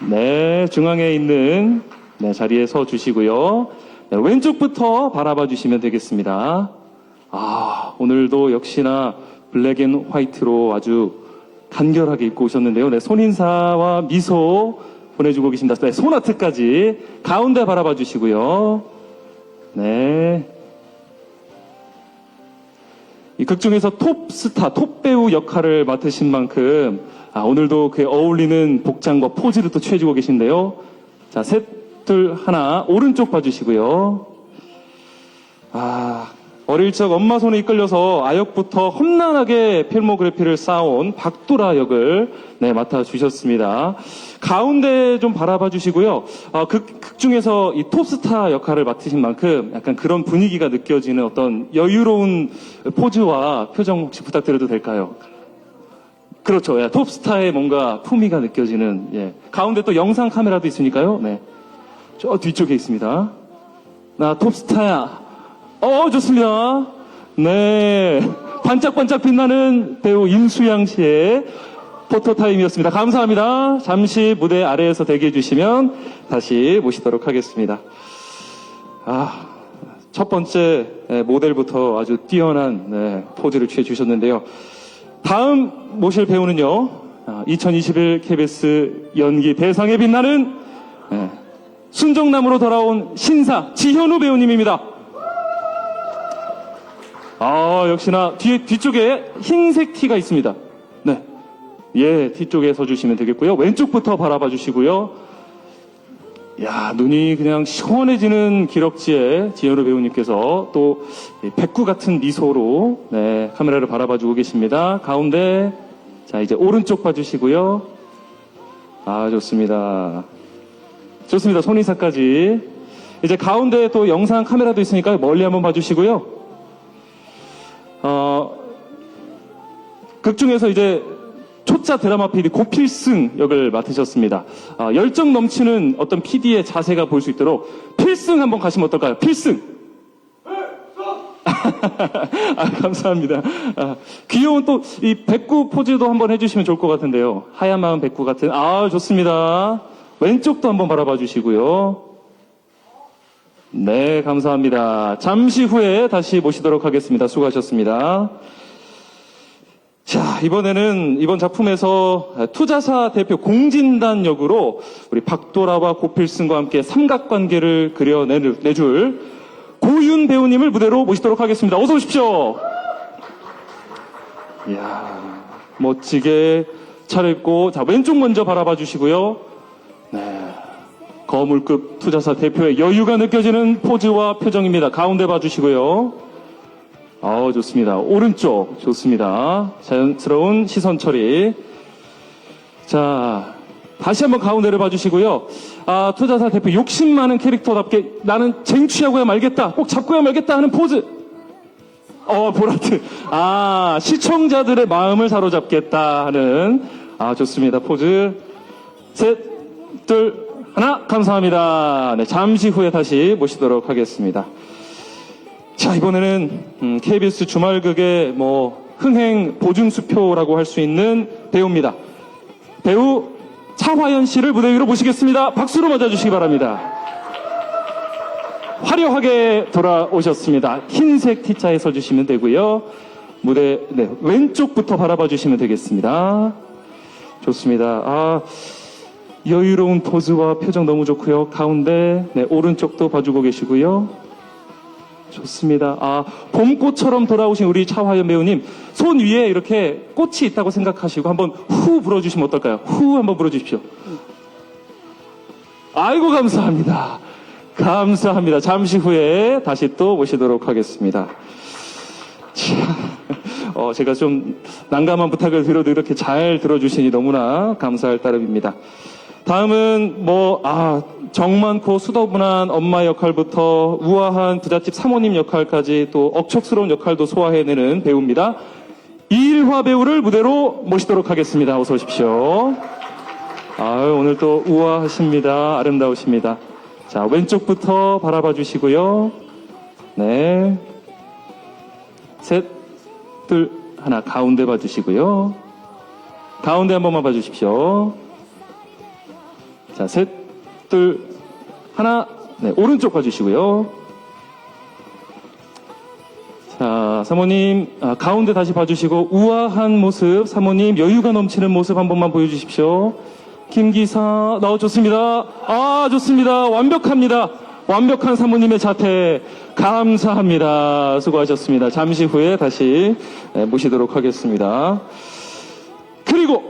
네, 중앙에 있는 네, 자리에 서 주시고요. 네, 왼쪽부터 바라봐 주시면 되겠습니다. 오늘도 역시나 블랙 앤 화이트로 아주 간결하게 입고 오셨는데요. 네, 손인사와 미소 보내주고 계십니다. 네, 손아트까지 가운데 바라봐 주시고요. 네. 이 극 중에서 톱스타, 톱배우 역할을 맡으신 만큼 오늘도 그에 어울리는 복장과 포즈를 또 취해주고 계신데요. 자, 셋, 둘, 하나, 오른쪽 봐주시고요. 어릴 적 엄마 손에 이끌려서 아역부터 험난하게 필모그래피를 쌓아온 박도라 역을 네, 맡아주셨습니다. 가운데 좀 바라봐 주시고요. 극 중에서 이 톱스타 역할을 맡으신 만큼 약간 그런 분위기가 느껴지는 어떤 여유로운 포즈와 표정 혹시 부탁드려도 될까요? 그렇죠. 예, 톱스타의 뭔가 품위가 느껴지는, 예. 가운데 또 영상 카메라도 있으니까요. 네. 저 뒤쪽에 있습니다. 나 톱스타야. 좋습니다. 네. 반짝반짝 빛나는 배우 임수양 씨의 포토타임이었습니다. 감사합니다. 잠시 무대 아래에서 대기해 주시면 다시 모시도록 하겠습니다. 첫 번째 모델부터 아주 뛰어난 포즈를 취해 주셨는데요. 다음 모실 배우는요, 2021 KBS 연기 대상에 빛나는 순정남으로 돌아온 신사 지현우 배우님입니다. 역시나 뒤쪽에 흰색 티가 있습니다. 네. 예, 뒤쪽에 서주시면 되겠고요. 왼쪽부터 바라봐 주시고요. 야, 눈이 그냥 시원해지는 기럭지에 지현우 배우님께서 또 백구 같은 미소로 네, 카메라를 바라봐주고 계십니다. 가운데 자 이제 오른쪽 봐주시고요. 좋습니다. 좋습니다. 손인사까지 이제 가운데 또 영상 카메라도 있으니까 멀리 한번 봐주시고요. 극 중에서 이제 초짜 드라마 PD 고필승 역을 맡으셨습니다. 열정 넘치는 어떤 PD의 자세가 보일 수 있도록 필승 한번 가시면 어떨까요? 필승! 감사합니다. 귀여운 또 이 백구 포즈도 한번 해주시면 좋을 것 같은데요. 하얀 마음 백구 같은. 좋습니다. 왼쪽도 한번 바라봐 주시고요. 네, 감사합니다. 잠시 후에 다시 모시도록 하겠습니다. 수고하셨습니다. 자, 이번 작품에서 투자사 대표 공진단 역으로 우리 박도라와 고필승과 함께 삼각관계를 그려내줄 고윤 배우님을 무대로 모시도록 하겠습니다. 어서 오십시오. 이야, 멋지게 차려입고, 자, 왼쪽 먼저 바라봐 주시고요. 네. 거물급 투자사 대표의 여유가 느껴지는 포즈와 표정입니다. 가운데 봐주시고요. 좋습니다. 오른쪽 좋습니다. 자연스러운 시선 처리. 자, 다시 한번 가운데를 봐주시고요. 투자사 대표 욕심 많은 캐릭터답게 나는 쟁취하고야 말겠다. 꼭 잡고야 말겠다 하는 포즈. 보라트. 시청자들의 마음을 사로잡겠다 하는. 좋습니다. 포즈. 셋, 둘, 하나. 감사합니다. 네, 잠시 후에 다시 모시도록 하겠습니다. 자, 이번에는 KBS 주말극의 흥행 보증수표라고 할 수 있는 배우입니다. 배우 차화연 씨를 무대 위로 모시겠습니다. 박수로 맞아주시기 바랍니다. 화려하게 돌아오셨습니다. 흰색 T자에 서주시면 되고요. 무대 왼쪽부터 바라봐 주시면 되겠습니다. 좋습니다. 여유로운 포즈와 표정 너무 좋고요. 가운데 오른쪽도 봐주고 계시고요. 좋습니다. 봄꽃처럼 돌아오신 우리 차화연 배우님, 손 위에 이렇게 꽃이 있다고 생각하시고 한번 후 불어주시면 어떨까요? 후 한번 불어주십시오. 아이고, 감사합니다. 감사합니다. 잠시 후에 다시 또 모시도록 하겠습니다. 제가 좀 난감한 부탁을 드려도 이렇게 잘 들어주시니 너무나 감사할 따름입니다. 다음은 정 많고 수더분한 엄마 역할부터 우아한 부잣집 사모님 역할까지 또 억척스러운 역할도 소화해내는 배우입니다. 이일화 배우를 무대로 모시도록 하겠습니다. 어서 오십시오. 오늘 또 우아하십니다. 아름다우십니다. 자, 왼쪽부터 바라봐 주시고요. 네. 셋, 둘, 하나. 가운데 봐주시고요. 가운데 한 번만 봐주십시오. 자, 셋, 둘, 하나. 네, 오른쪽 봐주시고요. 자, 사모님, 가운데 다시 봐주시고, 우아한 모습, 사모님, 여유가 넘치는 모습 한 번만 보여주십시오. 김기사, 좋습니다. 좋습니다. 완벽합니다. 완벽한 사모님의 자태, 감사합니다. 수고하셨습니다. 잠시 후에 다시 모시도록 하겠습니다. 그리고,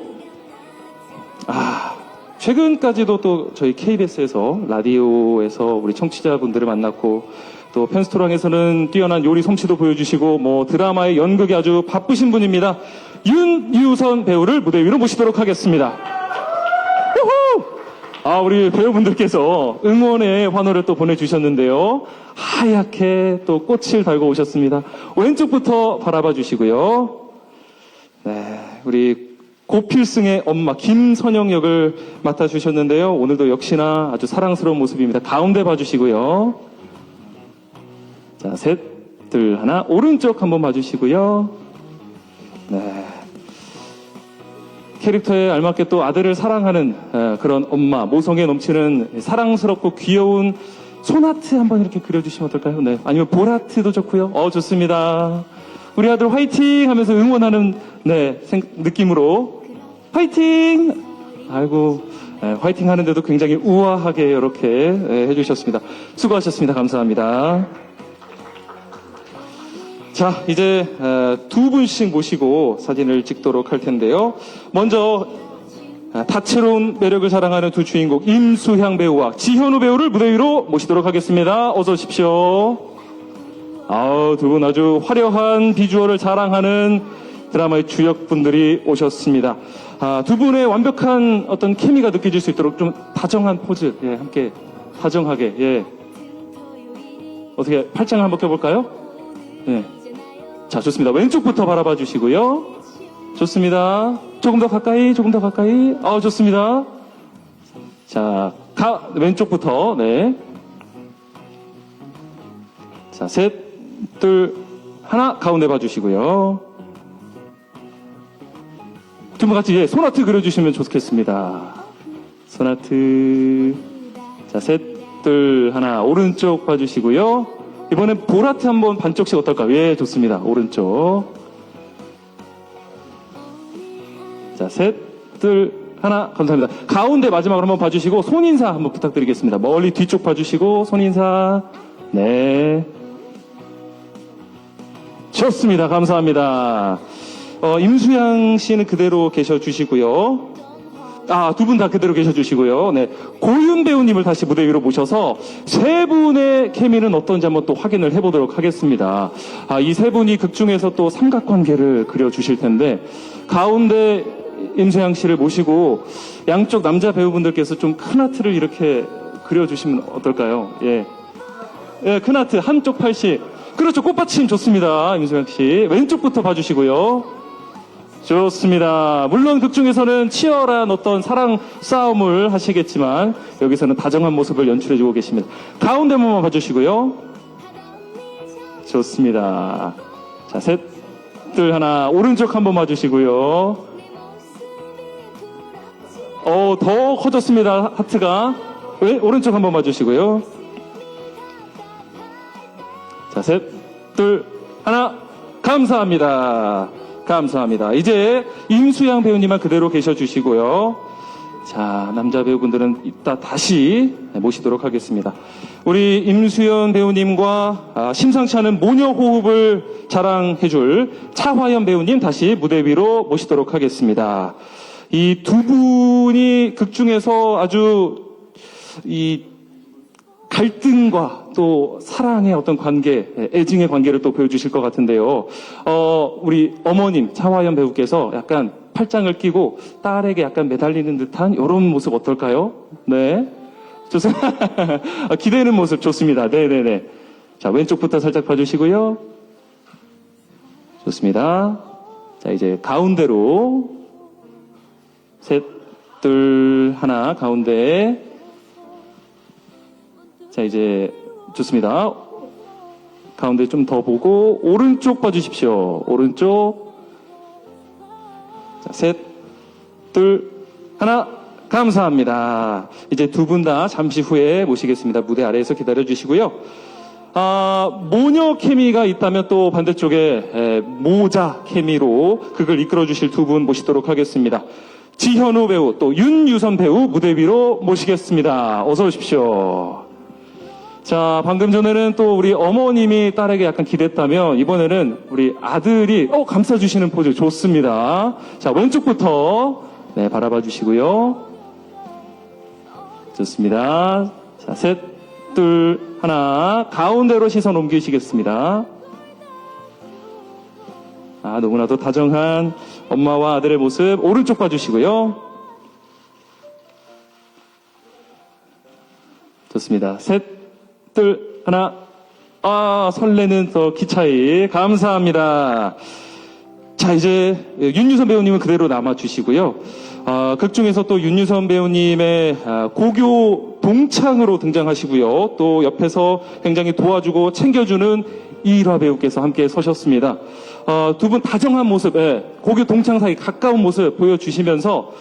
최근까지도 또 저희 KBS에서, 라디오에서 우리 청취자분들을 만났고, 또 펜스토랑에서는 뛰어난 요리 솜씨도 보여주시고, 드라마의 연극이 아주 바쁘신 분입니다. 윤유선 배우를 무대 위로 모시도록 하겠습니다. 우리 배우분들께서 응원의 환호를 또 보내주셨는데요. 하얗게 또 꽃을 달고 오셨습니다. 왼쪽부터 바라봐 주시고요. 네, 우리 고필승의 엄마 김선영 역을 맡아주셨는데요. 오늘도 역시나 아주 사랑스러운 모습입니다. 가운데 봐주시고요. 자, 셋, 둘, 하나. 오른쪽 한번 봐주시고요. 네. 캐릭터에 알맞게 또 아들을 사랑하는 그런 엄마, 모성에 넘치는 사랑스럽고 귀여운 손하트 한번 이렇게 그려주시면 어떨까요? 네. 아니면 볼하트도 좋고요. 좋습니다. 우리 아들 화이팅 하면서 응원하는 느낌으로 화이팅! 아이고, 화이팅 하는데도 굉장히 우아하게 이렇게 해주셨습니다. 수고하셨습니다. 감사합니다. 자, 이제 두 분씩 모시고 사진을 찍도록 할 텐데요. 먼저 다채로운 매력을 자랑하는 두 주인공 임수향 배우와 지현우 배우를 무대 위로 모시도록 하겠습니다. 어서 오십시오. 두 분 아주 화려한 비주얼을 자랑하는 드라마의 주역분들이 오셨습니다. 두 분의 완벽한 어떤 케미가 느껴질 수 있도록 좀 다정한 포즈, 함께 다정하게, 어떻게 팔짱을 한번 껴볼까요? 자, 좋습니다. 왼쪽부터 바라봐 주시고요. 좋습니다. 조금 더 가까이. 좋습니다. 자, 왼쪽부터, 자, 셋, 둘, 하나, 가운데 봐주시고요. 두 분 같이, 손하트 그려주시면 좋겠습니다. 손하트. 자, 셋, 둘, 하나, 오른쪽 봐주시고요. 이번엔 볼하트 한번 반쪽씩 어떨까요? 좋습니다. 오른쪽. 자, 셋, 둘, 하나, 감사합니다. 가운데 마지막으로 한번 봐주시고, 손인사 한번 부탁드리겠습니다. 멀리 뒤쪽 봐주시고, 손인사. 네. 좋습니다. 감사합니다. 임수양 씨는 그대로 계셔주시고요. 두 분 다 그대로 계셔주시고요. 네. 고윤 배우님을 다시 무대 위로 모셔서 세 분의 케미는 어떤지 한번 또 확인을 해보도록 하겠습니다. 이 세 분이 극 중에서 또 삼각관계를 그려주실 텐데, 가운데 임수양 씨를 모시고 양쪽 남자 배우분들께서 좀 큰 하트를 이렇게 그려주시면 어떨까요? 큰 하트, 한쪽 팔씨. 그렇죠. 꽃받침 좋습니다. 임수양 씨. 왼쪽부터 봐주시고요. 좋습니다. 물론 극 중에서는 치열한 어떤 사랑 싸움을 하시겠지만 여기서는 다정한 모습을 연출해주고 계십니다. 가운데 한번 봐주시고요. 좋습니다. 자, 셋, 둘, 하나. 오른쪽 한번 봐주시고요. 더 커졌습니다. 하트가. 오른쪽 한번 봐주시고요. 자, 셋, 둘, 하나. 감사합니다. 감사합니다. 이제 임수양 배우님만 그대로 계셔주시고요. 자, 남자 배우분들은 이따 다시 모시도록 하겠습니다. 우리 임수연 배우님과 심상치 않은 모녀 호흡을 자랑해줄 차화연 배우님 다시 무대 위로 모시도록 하겠습니다. 이 두 분이 극 중에서 아주 이 갈등과 또 사랑의 어떤 관계, 애증의 관계를 또 보여주실 것 같은데요. 우리 어머님 차화연 배우께서 약간 팔짱을 끼고 딸에게 약간 매달리는 듯한 이런 모습 어떨까요? 네. 좋습니다. 기대는 모습 좋습니다. 네네네. 자, 왼쪽부터 살짝 봐주시고요. 좋습니다. 자, 이제 가운데로 셋, 둘, 하나, 가운데. 자, 이제 좋습니다. 가운데 좀 더 보고 오른쪽 봐주십시오. 오른쪽. 자, 셋, 둘, 하나. 감사합니다. 이제 두 분 다 잠시 후에 모시겠습니다. 무대 아래에서 기다려 주시고요. 모녀 케미가 있다면 또 반대쪽에 모자 케미로 그걸 이끌어 주실 두 분 모시도록 하겠습니다. 지현우 배우 또 윤유선 배우 무대 위로 모시겠습니다. 어서 오십시오. 자, 방금 전에는 또 우리 어머님이 딸에게 약간 기댔다면 이번에는 우리 아들이 감싸주시는 포즈 좋습니다. 자, 왼쪽부터 네, 바라봐 주시고요. 좋습니다. 자, 셋, 둘, 하나. 가운데로 시선 옮기시겠습니다. 너무나도 다정한 엄마와 아들의 모습. 오른쪽 봐주시고요. 좋습니다. 셋, 둘, 하나. 설레는 더 키 차이. 감사합니다. 자, 이제 윤유선 배우님은 그대로 남아주시고요. 극 중에서 또 윤유선 배우님의 고교 동창으로 등장하시고요. 또 옆에서 굉장히 도와주고 챙겨주는 이일화 배우께서 함께 서셨습니다. 두 분 다정한 모습, 고교 동창 사이 가까운 모습 보여주시면서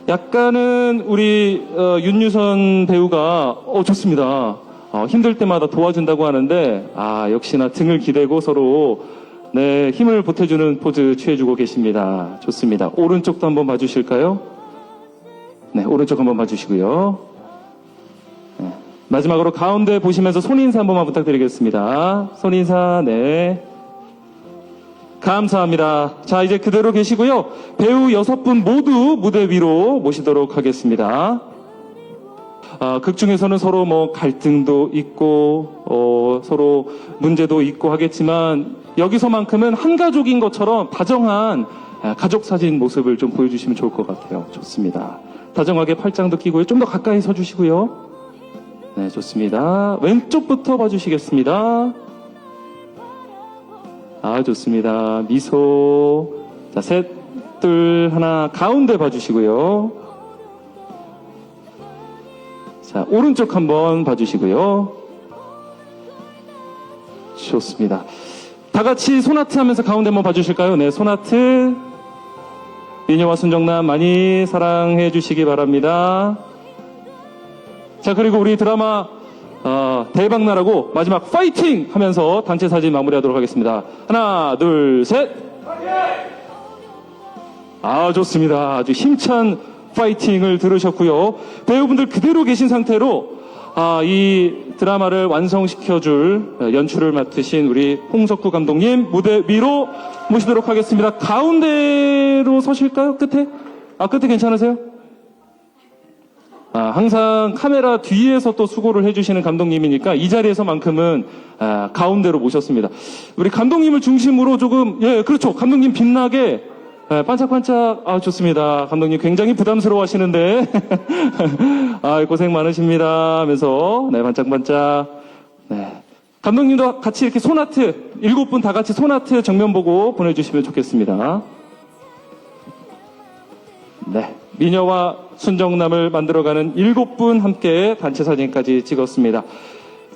약간은 우리 윤유선 배우가 좋습니다. 힘들 때마다 도와준다고 하는데 역시나 등을 기대고 서로 네, 힘을 보태주는 포즈 취해주고 계십니다. 좋습니다. 오른쪽도 한번 봐주실까요? 네, 오른쪽 한번 봐주시고요. 네, 마지막으로 가운데 보시면서 손인사 한 번만 부탁드리겠습니다. 손인사, 네. 감사합니다. 자, 이제 그대로 계시고요. 배우 6분 모두 무대 위로 모시도록 하겠습니다. 극 중에서는 서로 갈등도 있고, 서로 문제도 있고 하겠지만, 여기서만큼은 한 가족인 것처럼 다정한 가족 사진 모습을 좀 보여주시면 좋을 것 같아요. 좋습니다. 다정하게 팔짱도 끼고요. 좀 더 가까이 서주시고요. 네, 좋습니다. 왼쪽부터 봐주시겠습니다. 좋습니다. 미소. 자, 셋, 둘, 하나. 가운데 봐주시고요. 자, 오른쪽 한번 봐주시고요. 좋습니다. 다 같이 손하트 하면서 가운데 한번 봐주실까요? 네, 손하트. 미녀와 순정남 많이 사랑해 주시기 바랍니다. 자, 그리고 우리 드라마 대박나라고 마지막 파이팅 하면서 단체 사진 마무리하도록 하겠습니다. 하나, 둘, 셋. 좋습니다. 아주 힘찬 파이팅을 들으셨고요. 배우분들 그대로 계신 상태로 이 드라마를 완성시켜줄 연출을 맡으신 우리 홍석구 감독님 무대 위로 모시도록 하겠습니다. 가운데로 서실까요? 끝에? 끝에 괜찮으세요? 항상 카메라 뒤에서 또 수고를 해주시는 감독님이니까 이 자리에서만큼은 가운데로 모셨습니다. 우리 감독님을 중심으로 조금, 그렇죠. 감독님 빛나게 반짝반짝, 좋습니다. 감독님 굉장히 부담스러워 하시는데, 고생 많으십니다. 하면서, 네, 반짝반짝. 네. 감독님도 같이 이렇게 손하트, 7분 다 같이 손하트 정면 보고 보내주시면 좋겠습니다. 네. 미녀와 순정남을 만들어가는 7분 함께 단체 사진까지 찍었습니다.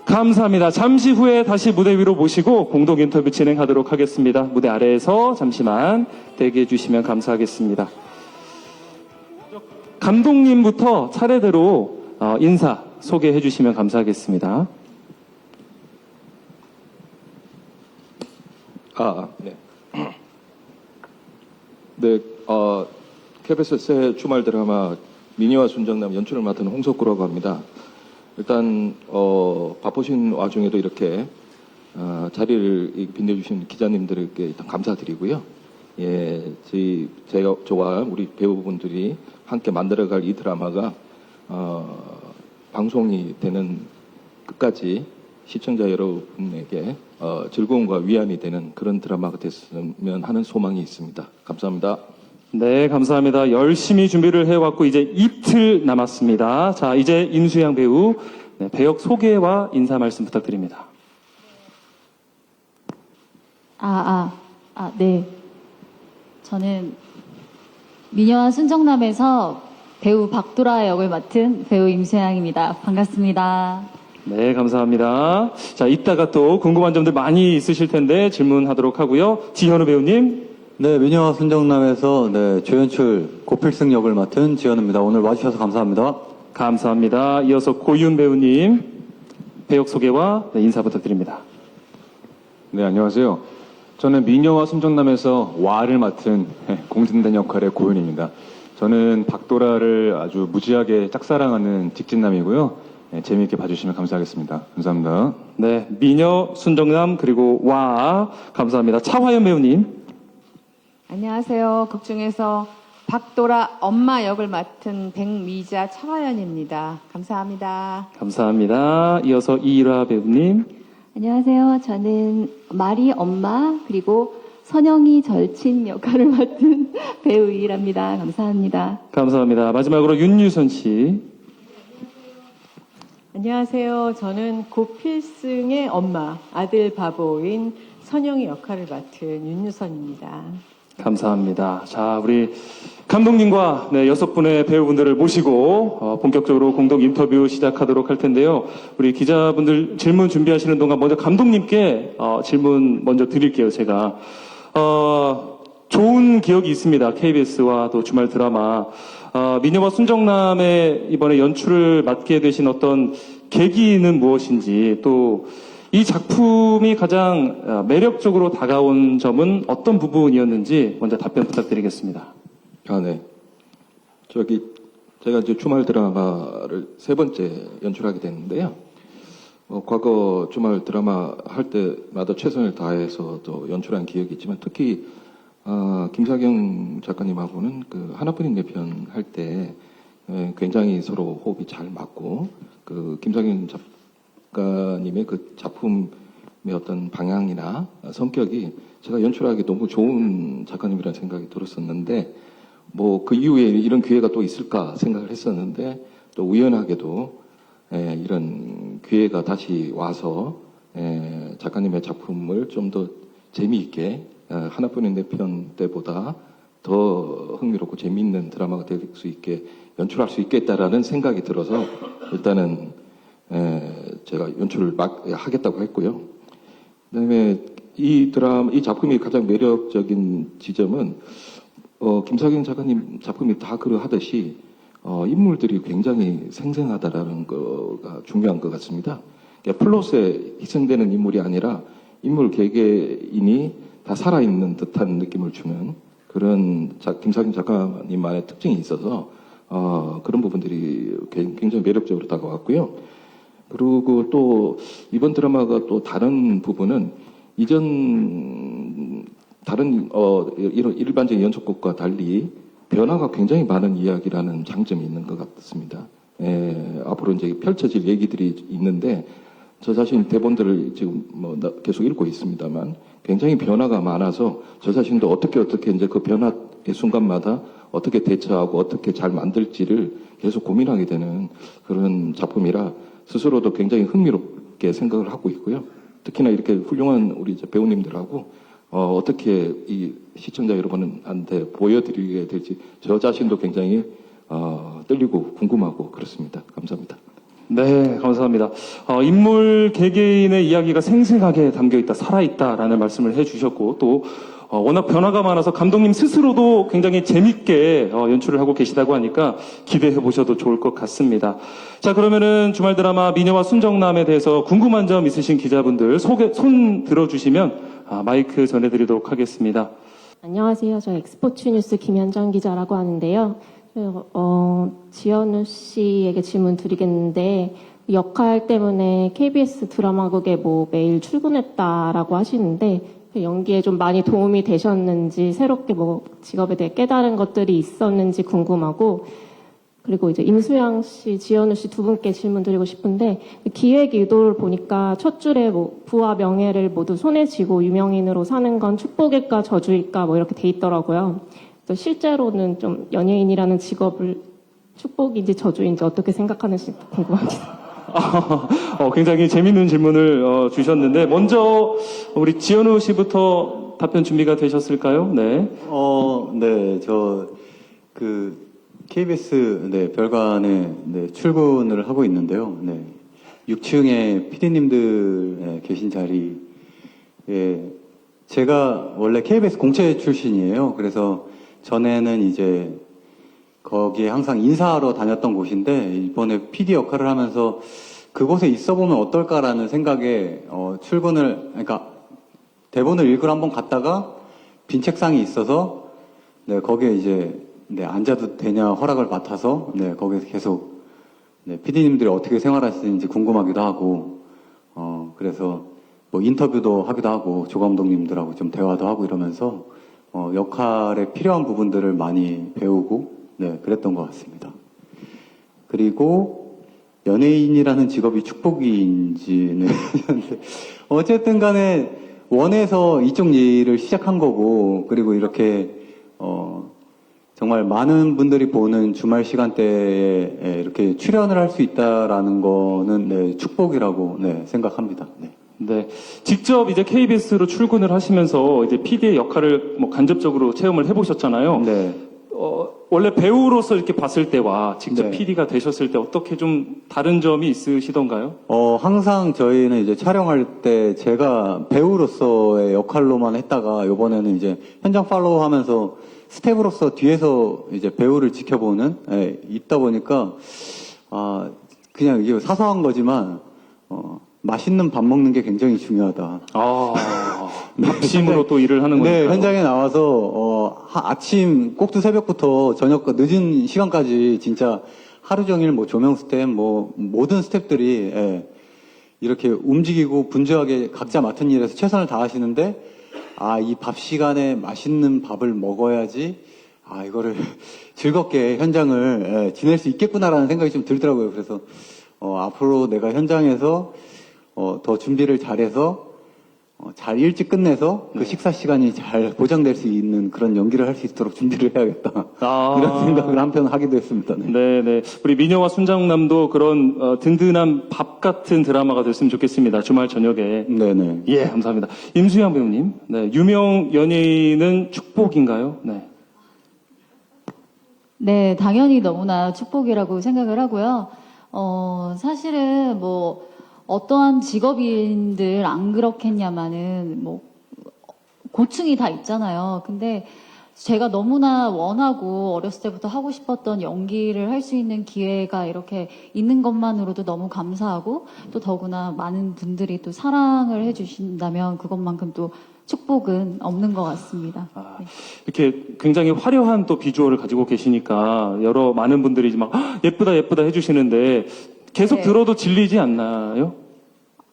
감사합니다. 잠시 후에 다시 무대 위로 모시고 공동 인터뷰 진행하도록 하겠습니다. 무대 아래에서 잠시만 대기해 주시면 감사하겠습니다. 감독님부터 차례대로 인사 소개해 주시면 감사하겠습니다. 네. 네, KBS 새 주말 드라마 미녀와 순정남 연출을 맡은 홍석구라고 합니다. 일단 바쁘신 와중에도 이렇게 자리를 빛내주신 기자님들에게 일단 감사드리고요. 저와 우리 배우분들이 함께 만들어갈 이 드라마가 방송이 되는 끝까지 시청자 여러분에게 즐거움과 위안이 되는 그런 드라마가 됐으면 하는 소망이 있습니다. 감사합니다. 네, 감사합니다. 열심히 준비를 해왔고 이제 이틀 남았습니다. 자, 이제 임수양 배우 배역 소개와 인사 말씀 부탁드립니다. 네. 저는 미녀와 순정남에서 배우 박도라 역을 맡은 배우 임수양입니다. 반갑습니다. 네, 감사합니다. 자, 이따가 또 궁금한 점들 많이 있으실 텐데 질문하도록 하고요. 지현우 배우님. 네, 미녀와 순정남에서 네, 조연출 고필승 역을 맡은 지현우입니다. 오늘 와주셔서 감사합니다. 감사합니다. 이어서 고윤 배우님 배역 소개와 네, 인사 부탁드립니다. 네, 안녕하세요. 저는 미녀와 순정남에서 와를 맡은 공진단 역할의 고윤입니다. 저는 박도라를 아주 무지하게 짝사랑하는 직진남이고요. 네, 재미있게 봐주시면 감사하겠습니다. 감사합니다. 네, 미녀, 순정남, 그리고 와, 감사합니다. 차화연 배우님. 안녕하세요. 극중에서 박도라 엄마 역을 맡은 백미자 차화연입니다. 감사합니다. 감사합니다. 이어서 이일화 배우님. 안녕하세요. 저는 마리 엄마 그리고 선영이 절친 역할을 맡은 배우 이일합니다. 감사합니다. 감사합니다. 마지막으로 윤유선 씨. 안녕하세요. 저는 고필승의 엄마, 아들 바보인 선영이 역할을 맡은 윤유선입니다. 감사합니다. 자, 우리 감독님과 네, 6분의 배우분들을 모시고 본격적으로 공동 인터뷰 시작하도록 할 텐데요. 우리 기자분들 질문 준비하시는 동안 먼저 감독님께 질문 먼저 드릴게요. 제가 좋은 기억이 있습니다. KBS와 또 주말 드라마 미녀와 순정남의 이번에 연출을 맡게 되신 어떤 계기는 무엇인지 또 이 작품이 가장 매력적으로 다가온 점은 어떤 부분이었는지 먼저 답변 부탁드리겠습니다. 아, 네. 제가 이제 주말 드라마를 3번째 연출하게 됐는데요. 과거 주말 드라마 할 때마다 최선을 다해서 또 연출한 기억이 있지만 특히, 김사경 작가님하고는 그 하나뿐인 내 편 할 때 굉장히 서로 호흡이 잘 맞고, 김사경 작가님의 그 작품의 어떤 방향이나 성격이 제가 연출하기 너무 좋은 작가님이라는 생각이 들었었는데, 그 이후에 이런 기회가 또 있을까 생각을 했었는데, 또 우연하게도, 이런 기회가 다시 와서, 작가님의 작품을 좀 더 재미있게, 하나뿐인 내 편 때보다 더 흥미롭고 재미있는 드라마가 될 수 있게 연출할 수 있겠다라는 생각이 들어서 일단은 제가 연출을 하겠다고 했고요. 그다음에 이 작품이 가장 매력적인 지점은 김사경 작가님 작품이 다 그러하듯이 인물들이 굉장히 생생하다라는 거가 중요한 것 같습니다. 그러니까 플롯에 희생되는 인물이 아니라 인물 개개인이 다 살아있는 듯한 느낌을 주는 그런 김사경 작가님만의 특징이 있어서 그런 부분들이 굉장히 매력적으로 다가왔고요. 그리고 또 이번 드라마가 또 다른 부분은 다른 이런 일반적인 연속극과 달리 변화가 굉장히 많은 이야기라는 장점이 있는 것 같습니다. 앞으로 이제 펼쳐질 얘기들이 있는데 저 자신 대본들을 지금 계속 읽고 있습니다만 굉장히 변화가 많아서 저 자신도 어떻게 이제 그 변화의 순간마다 어떻게 대처하고 어떻게 잘 만들지를 계속 고민하게 되는 그런 작품이라 스스로도 굉장히 흥미롭게 생각을 하고 있고요. 특히나 이렇게 훌륭한 우리 배우님들하고 어떻게 이 시청자 여러분한테 보여드리게 될지 저 자신도 굉장히 떨리고 궁금하고 그렇습니다. 감사합니다. 네, 감사합니다. 인물 개개인의 이야기가 생생하게 담겨있다, 살아있다라는 말씀을 해주셨고 또 워낙 변화가 많아서 감독님 스스로도 굉장히 재밌게 연출을 하고 계시다고 하니까 기대해 보셔도 좋을 것 같습니다. 자, 그러면은 주말 드라마 미녀와 순정남에 대해서 궁금한 점 있으신 기자분들 손 들어주시면 마이크 전해드리도록 하겠습니다. 안녕하세요. 저 엑스포츠 뉴스 김현정 기자라고 하는데요. 지현우 씨에게 질문 드리겠는데 역할 때문에 KBS 드라마국에 매일 출근했다라고 하시는데 연기에 좀 많이 도움이 되셨는지 새롭게 직업에 대해 깨달은 것들이 있었는지 궁금하고 그리고 이제 임수양 씨, 지현우 씨 두 분께 질문 드리고 싶은데 기획 의도를 보니까 첫 줄에 부와 명예를 모두 손에 쥐고 유명인으로 사는 건 축복일까 저주일까 이렇게 돼 있더라고요. 또 실제로는 좀 연예인이라는 직업을 축복인지 저주인지 어떻게 생각하는지 궁금합니다. 굉장히 재밌는 질문을 주셨는데 먼저 우리 지현우 씨부터 답변 준비가 되셨을까요? 네. 네, KBS 별관에 출근을 하고 있는데요. 6층에 PD님들 계신 자리에 제가 원래 KBS 공채 출신이에요. 그래서 전에는 이제 거기에 항상 인사하러 다녔던 곳인데 이번에 PD 역할을 하면서 그곳에 있어 보면 어떨까라는 생각에 그러니까 대본을 읽으러 한번 갔다가 빈 책상이 있어서 네, 거기에 이제 네, 앉아도 되냐 허락을 받아서 네, 거기서 계속 네, PD님들이 어떻게 생활하시는지 궁금하기도 하고 그래서 뭐 인터뷰도 하기도 하고 조 감독님들하고 좀 대화도 하고 이러면서 역할에 필요한 부분들을 많이 배우고 네, 그랬던 것 같습니다. 그리고 연예인이라는 직업이 축복인지는 어쨌든 간에 원에서 이쪽 일을 시작한 거고 그리고 이렇게 정말 많은 분들이 보는 주말 시간대에 이렇게 출연을 할 수 있다라는 거는 네, 축복이라고 네, 생각합니다. 네. 네. 직접 이제 KBS로 출근을 하시면서 이제 PD의 역할을 뭐 간접적으로 체험을 해보셨잖아요. 네. 원래 배우로서 이렇게 봤을 때와 직접 네. PD가 되셨을 때 어떻게 좀 다른 점이 있으시던가요? 항상 저희는 이제 촬영할 때 제가 배우로서의 역할로만 했다가 이번에는 이제 현장 팔로우 하면서 스텝으로서 뒤에서 이제 배우를 지켜보는, 있다 보니까, 그냥 이게 사소한 거지만, 맛있는 밥 먹는 게 굉장히 중요하다. 밥심으로 또 일을 하는 거니까. 네, 현장에 나와서, 아침, 꼭두 새벽부터 저녁 늦은 시간까지 진짜 하루 종일 뭐 조명 스텝, 뭐 모든 스텝들이, 이렇게 움직이고 분주하게 각자 맡은 일에서 최선을 다하시는데, 이 밥 시간에 맛있는 밥을 먹어야지, 이거를 즐겁게 현장을 지낼 수 있겠구나라는 생각이 좀 들더라고요. 그래서, 앞으로 내가 현장에서, 더 준비를 잘해서, 잘 일찍 끝내서 그 식사 시간이 잘 보장될 수 있는 그런 연기를 할 수 있도록 준비를 해야겠다. 이런 생각을 한편 하기도 했습니다. 네. 네네. 우리 미녀와 순장남도 그런 든든한 밥 같은 드라마가 됐으면 좋겠습니다. 주말 저녁에. 네네. 예, 감사합니다. 임수양 배우님. 네. 유명 연예인은 축복인가요? 네. 네, 당연히 너무나 축복이라고 생각을 하고요. 사실은 뭐, 어떠한 직업인들 안 그렇겠냐마는, 뭐, 고충이 다 있잖아요. 근데 제가 너무나 원하고 어렸을 때부터 하고 싶었던 연기를 할 수 있는 기회가 이렇게 있는 것만으로도 너무 감사하고, 또 더구나 많은 분들이 또 사랑을 해주신다면 그것만큼 또 축복은 없는 것 같습니다. 네. 이렇게 굉장히 화려한 또 비주얼을 가지고 계시니까 많은 분들이 막 예쁘다 예쁘다 해주시는데 계속 네. 들어도 질리지 않나요?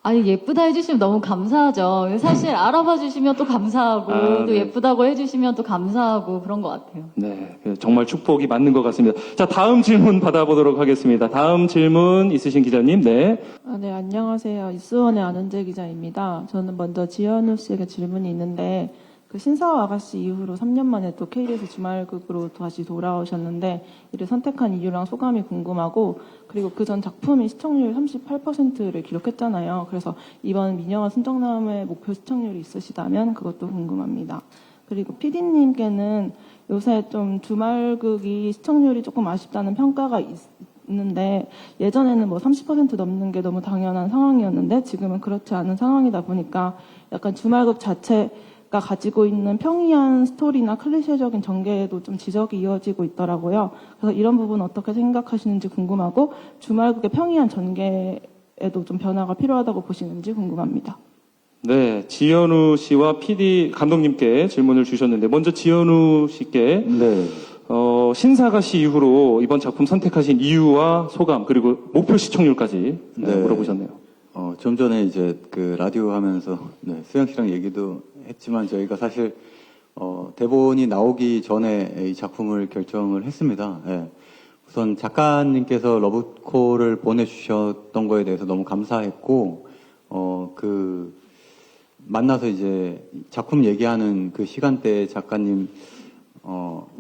아니, 예쁘다 해주시면 너무 감사하죠. 사실 알아봐 주시면 또 감사하고, 또 네. 예쁘다고 해주시면 또 감사하고, 그런 것 같아요. 네, 정말 축복이 맞는 것 같습니다. 자, 다음 질문 받아보도록 하겠습니다. 다음 질문 있으신 기자님, 네. 네, 안녕하세요. 이수원의 안은재 기자입니다. 저는 먼저 지현우 씨에게 질문이 있는데, 그 신사와 아가씨 이후로 3년 만에 또 KBS 주말극으로 다시 돌아오셨는데, 이를 선택한 이유랑 소감이 궁금하고, 그리고 그 전 작품이 시청률 38%를 기록했잖아요. 그래서 이번 미녀와 순정남의 목표 시청률이 있으시다면 그것도 궁금합니다. 그리고 PD님께는 요새 좀 주말극이 시청률이 조금 아쉽다는 평가가 있는데, 예전에는 뭐 30% 넘는 게 너무 당연한 상황이었는데 지금은 그렇지 않은 상황이다 보니까 약간 주말극 자체가 가지고 있는 평이한 스토리나 클리셰적인 전개에도 좀 지적이 이어지고 있더라고요. 그래서 이런 부분 어떻게 생각하시는지 궁금하고, 주말극의 평이한 전개에도 좀 변화가 필요하다고 보시는지 궁금합니다. 네, 지현우 씨와 PD 감독님께 질문을 주셨는데, 먼저 지현우 씨께, 네. 신사가씨 이후로 이번 작품 선택하신 이유와 소감, 그리고 목표 시청률까지 네. 물어보셨네요. 좀 전에 이제 그 라디오 하면서 네, 수영 씨랑 얘기도 했지만 저희가 사실 대본이 나오기 전에 이 작품을 결정을 했습니다. 예. 우선 작가님께서 러브콜을 보내주셨던 거에 대해서 너무 감사했고 만나서 이제 작품 얘기하는 그 시간대에 작가님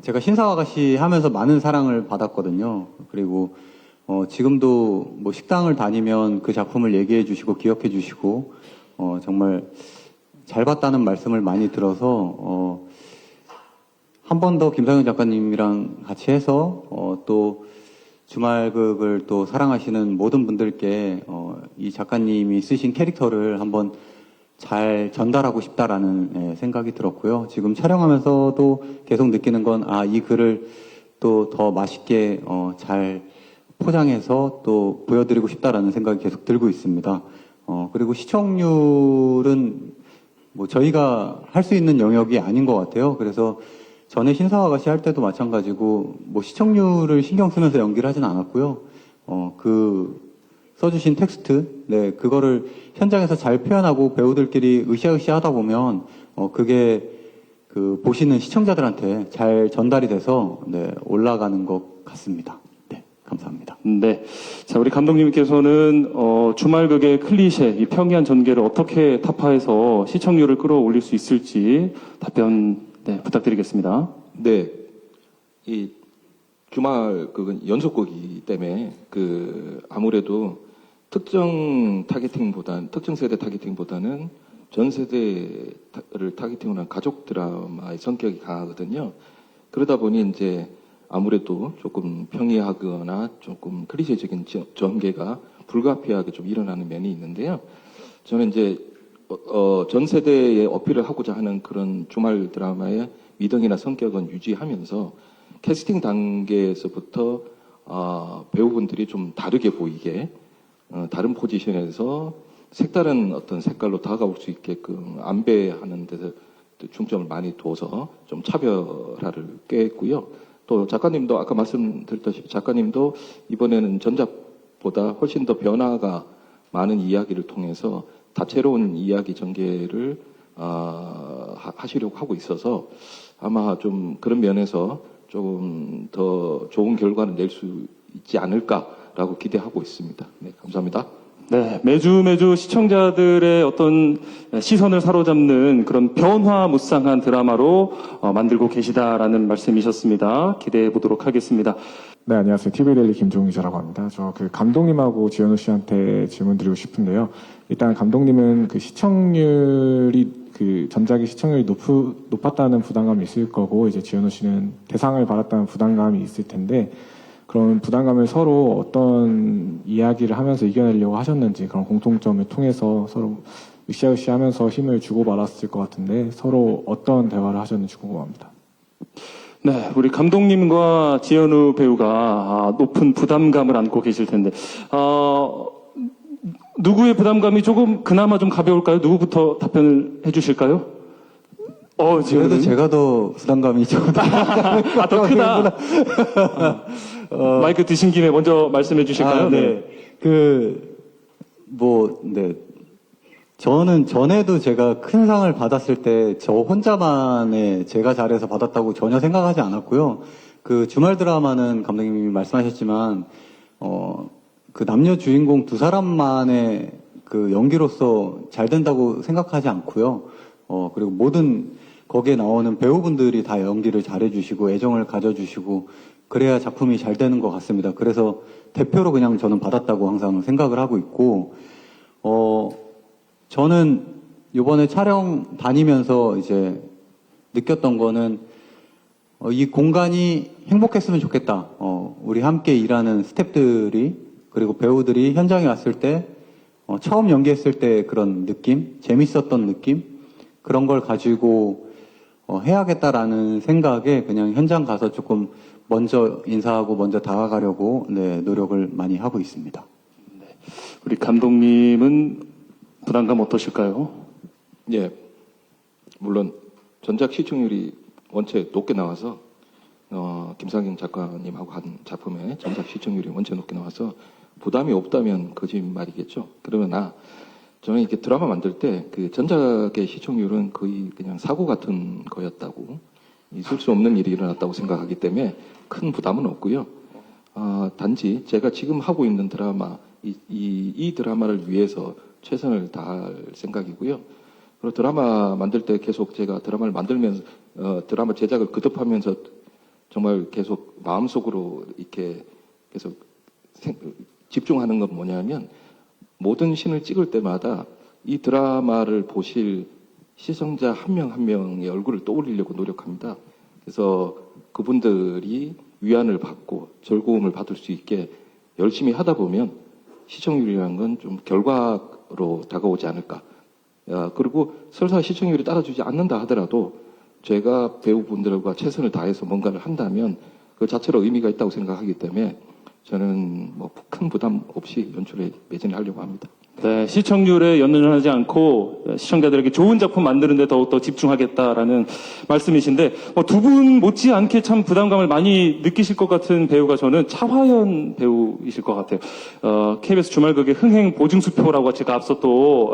제가 신사아가씨 하면서 많은 사랑을 받았거든요. 그리고 지금도 뭐 식당을 다니면 그 작품을 얘기해 주시고 기억해 주시고 정말 잘 봤다는 말씀을 많이 들어서 한 번 더 김상현 작가님이랑 같이 해서 또 주말극을 또 사랑하시는 모든 분들께 이 작가님이 쓰신 캐릭터를 한번 잘 전달하고 싶다라는 생각이 들었고요. 지금 촬영하면서도 계속 느끼는 건, 이 글을 또 더 맛있게 잘 포장해서 또 보여드리고 싶다라는 생각이 계속 들고 있습니다. 그리고 시청률은 뭐 저희가 할 수 있는 영역이 아닌 것 같아요. 그래서 전에 신사와 같이 할 때도 마찬가지고 뭐 시청률을 신경 쓰면서 연기를 하진 않았고요. 써주신 텍스트, 네, 그거를 현장에서 잘 표현하고 배우들끼리 으쌰으쌰 하다 보면, 그게 그 보시는 시청자들한테 잘 전달이 돼서, 네, 올라가는 것 같습니다. 네, 감사합니다. 네. 자, 우리 감독님께서는, 주말극의 클리셰, 이 평이한 전개를 어떻게 타파해서 시청률을 끌어올릴 수 있을지 답변, 네, 부탁드리겠습니다. 네. 이 주말 그건 연속극이기 때문에 아무래도 특정 세대 타겟팅보다는 전 세대를 타겟팅을 한 가족 드라마의 성격이 강하거든요. 그러다 보니 이제 아무래도 조금 평이하거나 조금 클리셰적인 전개가 불가피하게 좀 일어나는 면이 있는데요. 저는 이제 전 세대에 어필을 하고자 하는 그런 주말 드라마의 미덕이나 성격은 유지하면서 캐스팅 단계에서부터 배우분들이 좀 다르게 보이게 다른 포지션에서 색다른 어떤 색깔로 다가올 수 있게끔 안배하는 데서 중점을 많이 둬서 좀 차별화를 꾀했고요. 또 작가님도 아까 말씀드렸다시피 작가님도 이번에는 전작보다 훨씬 더 변화가 많은 이야기를 통해서 다채로운 이야기 전개를 하시려고 하고 있어서 아마 좀 그런 면에서 조금 더 좋은 결과를 낼 수 있지 않을까라고 기대하고 있습니다. 네, 감사합니다. 네, 매주 시청자들의 어떤 시선을 사로잡는 그런 변화무쌍한 드라마로 만들고 계시다라는 말씀이셨습니다. 기대해 보도록 하겠습니다. 네, 안녕하세요. TV데일리 김종우 기자라고 합니다. 저 감독님하고 지현우 씨한테 질문 드리고 싶은데요. 일단 감독님은 전작의 시청률이 높았다는 부담감이 있을 거고, 이제 지현우 씨는 대상을 받았다는 부담감이 있을 텐데, 그런 부담감을 서로 어떤 이야기를 하면서 이겨내려고 하셨는지, 그런 공통점을 통해서 서로 으쌰으쌰 하면서 힘을 주고받았을 것 같은데, 서로 어떤 대화를 하셨는지 궁금합니다. 네, 우리 감독님과 지현우 배우가 높은 부담감을 안고 계실 텐데, 누구의 부담감이 조금 그나마 좀 가벼울까요? 누구부터 답변을 해주실까요? 그래도 제가 더 부담감이 좀 더 크다. 마이크 드신 김에 먼저 말씀해 주실까요? 네. 저는 전에도 제가 큰 상을 받았을 때 저 혼자만의 제가 잘해서 받았다고 전혀 생각하지 않았고요. 그 주말 드라마는 감독님이 말씀하셨지만, 그 남녀 주인공 두 사람만의 그 연기로서 잘 된다고 생각하지 않고요. 그리고 모든 거기에 나오는 배우분들이 다 연기를 잘해주시고 애정을 가져주시고 그래야 작품이 잘 되는 것 같습니다. 그래서 대표로 그냥 저는 받았다고 항상 생각을 하고 있고, 저는 이번에 촬영 다니면서 이제 느꼈던 거는, 이 공간이 행복했으면 좋겠다. 우리 함께 일하는 스태프들이, 그리고 배우들이 현장에 왔을 때, 처음 연기했을 때 그런 느낌, 재밌었던 느낌, 그런 걸 가지고 해야겠다라는 생각에 그냥 현장 가서 조금 먼저 인사하고 먼저 다가가려고 노력을 많이 하고 있습니다. 네. 우리 감독님은 부담감 어떠실까요? 예, 물론 전작 시청률이 원체 높게 나와서 김상경 작가님하고 한 작품의 전작 시청률이 원체 높게 나와서 부담이 없다면 거짓말이겠죠. 그러나 저는 이렇게 드라마 만들 때 그 전작의 시청률은 거의 그냥 사고 같은 거였다고, 있을 수 없는 일이 일어났다고 생각하기 때문에 큰 부담은 없고요. 단지 제가 지금 하고 있는 드라마, 이 드라마를 위해서 최선을 다할 생각이고요. 그리고 드라마 만들 때 계속 제가 드라마를 만들면서 드라마 제작을 거듭하면서 정말 계속 마음속으로 이렇게 계속 집중하는 건 뭐냐면, 모든 신을 찍을 때마다 이 드라마를 보실 시청자 한 명 한 명의 얼굴을 떠올리려고 노력합니다. 그래서 그분들이 위안을 받고 즐거움을 받을 수 있게 열심히 하다 보면 시청률이라는 건 좀 결과로 다가오지 않을까. 그리고 설사 시청률이 따라주지 않는다 하더라도 제가 배우분들과 최선을 다해서 뭔가를 한다면 그 자체로 의미가 있다고 생각하기 때문에 저는 뭐 큰 부담 없이 연출에 매진하려고 합니다. 네, 시청률에 연연하지 않고 시청자들에게 좋은 작품 만드는 데 더욱더 집중하겠다라는 말씀이신데 두 분 못지않게 참 부담감을 많이 느끼실 것 같은 배우가 저는 차화연 배우이실 것 같아요. KBS 주말극의 흥행 보증수표라고 제가 앞서 또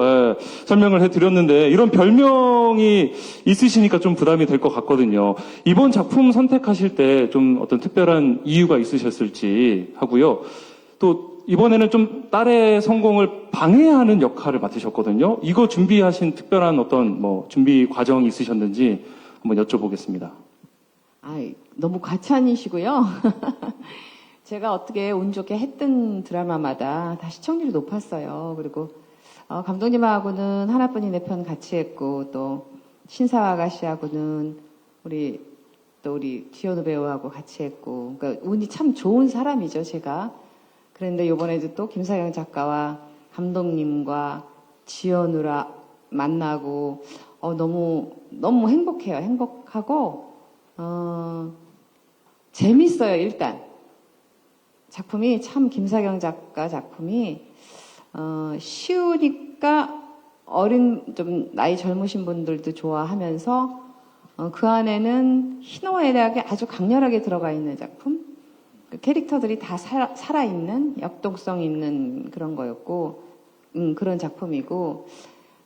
설명을 해드렸는데 이런 별명이 있으시니까 좀 부담이 될 것 같거든요. 이번 작품 선택하실 때 좀 어떤 특별한 이유가 있으셨을지 하고요. 또 이번에는 좀 딸의 성공을 방해하는 역할을 맡으셨거든요. 이거 준비하신 특별한 어떤 준비 과정이 있으셨는지 한번 여쭤보겠습니다. 너무 과찬이시고요. 제가 어떻게 운 좋게 했던 드라마마다 다 시청률이 높았어요. 그리고 감독님하고는 하나뿐인 내 편 같이 했고 또 신사 아가씨하고는 우리 지현우 배우하고 같이 했고 그러니까 운이 참 좋은 사람이죠, 제가. 그런데 이번에도 또 김사경 작가와 감독님과 지연우라 만나고 너무 행복해요. 행복하고 재밌어요. 일단 작품이 참 김사경 작가 작품이 쉬우니까 좀 나이 젊으신 분들도 좋아하면서 그 안에는 희노애락이 아주 강렬하게 들어가 있는 작품. 그 캐릭터들이 다 살아있는 역동성 있는 그런 거였고 그런 작품이고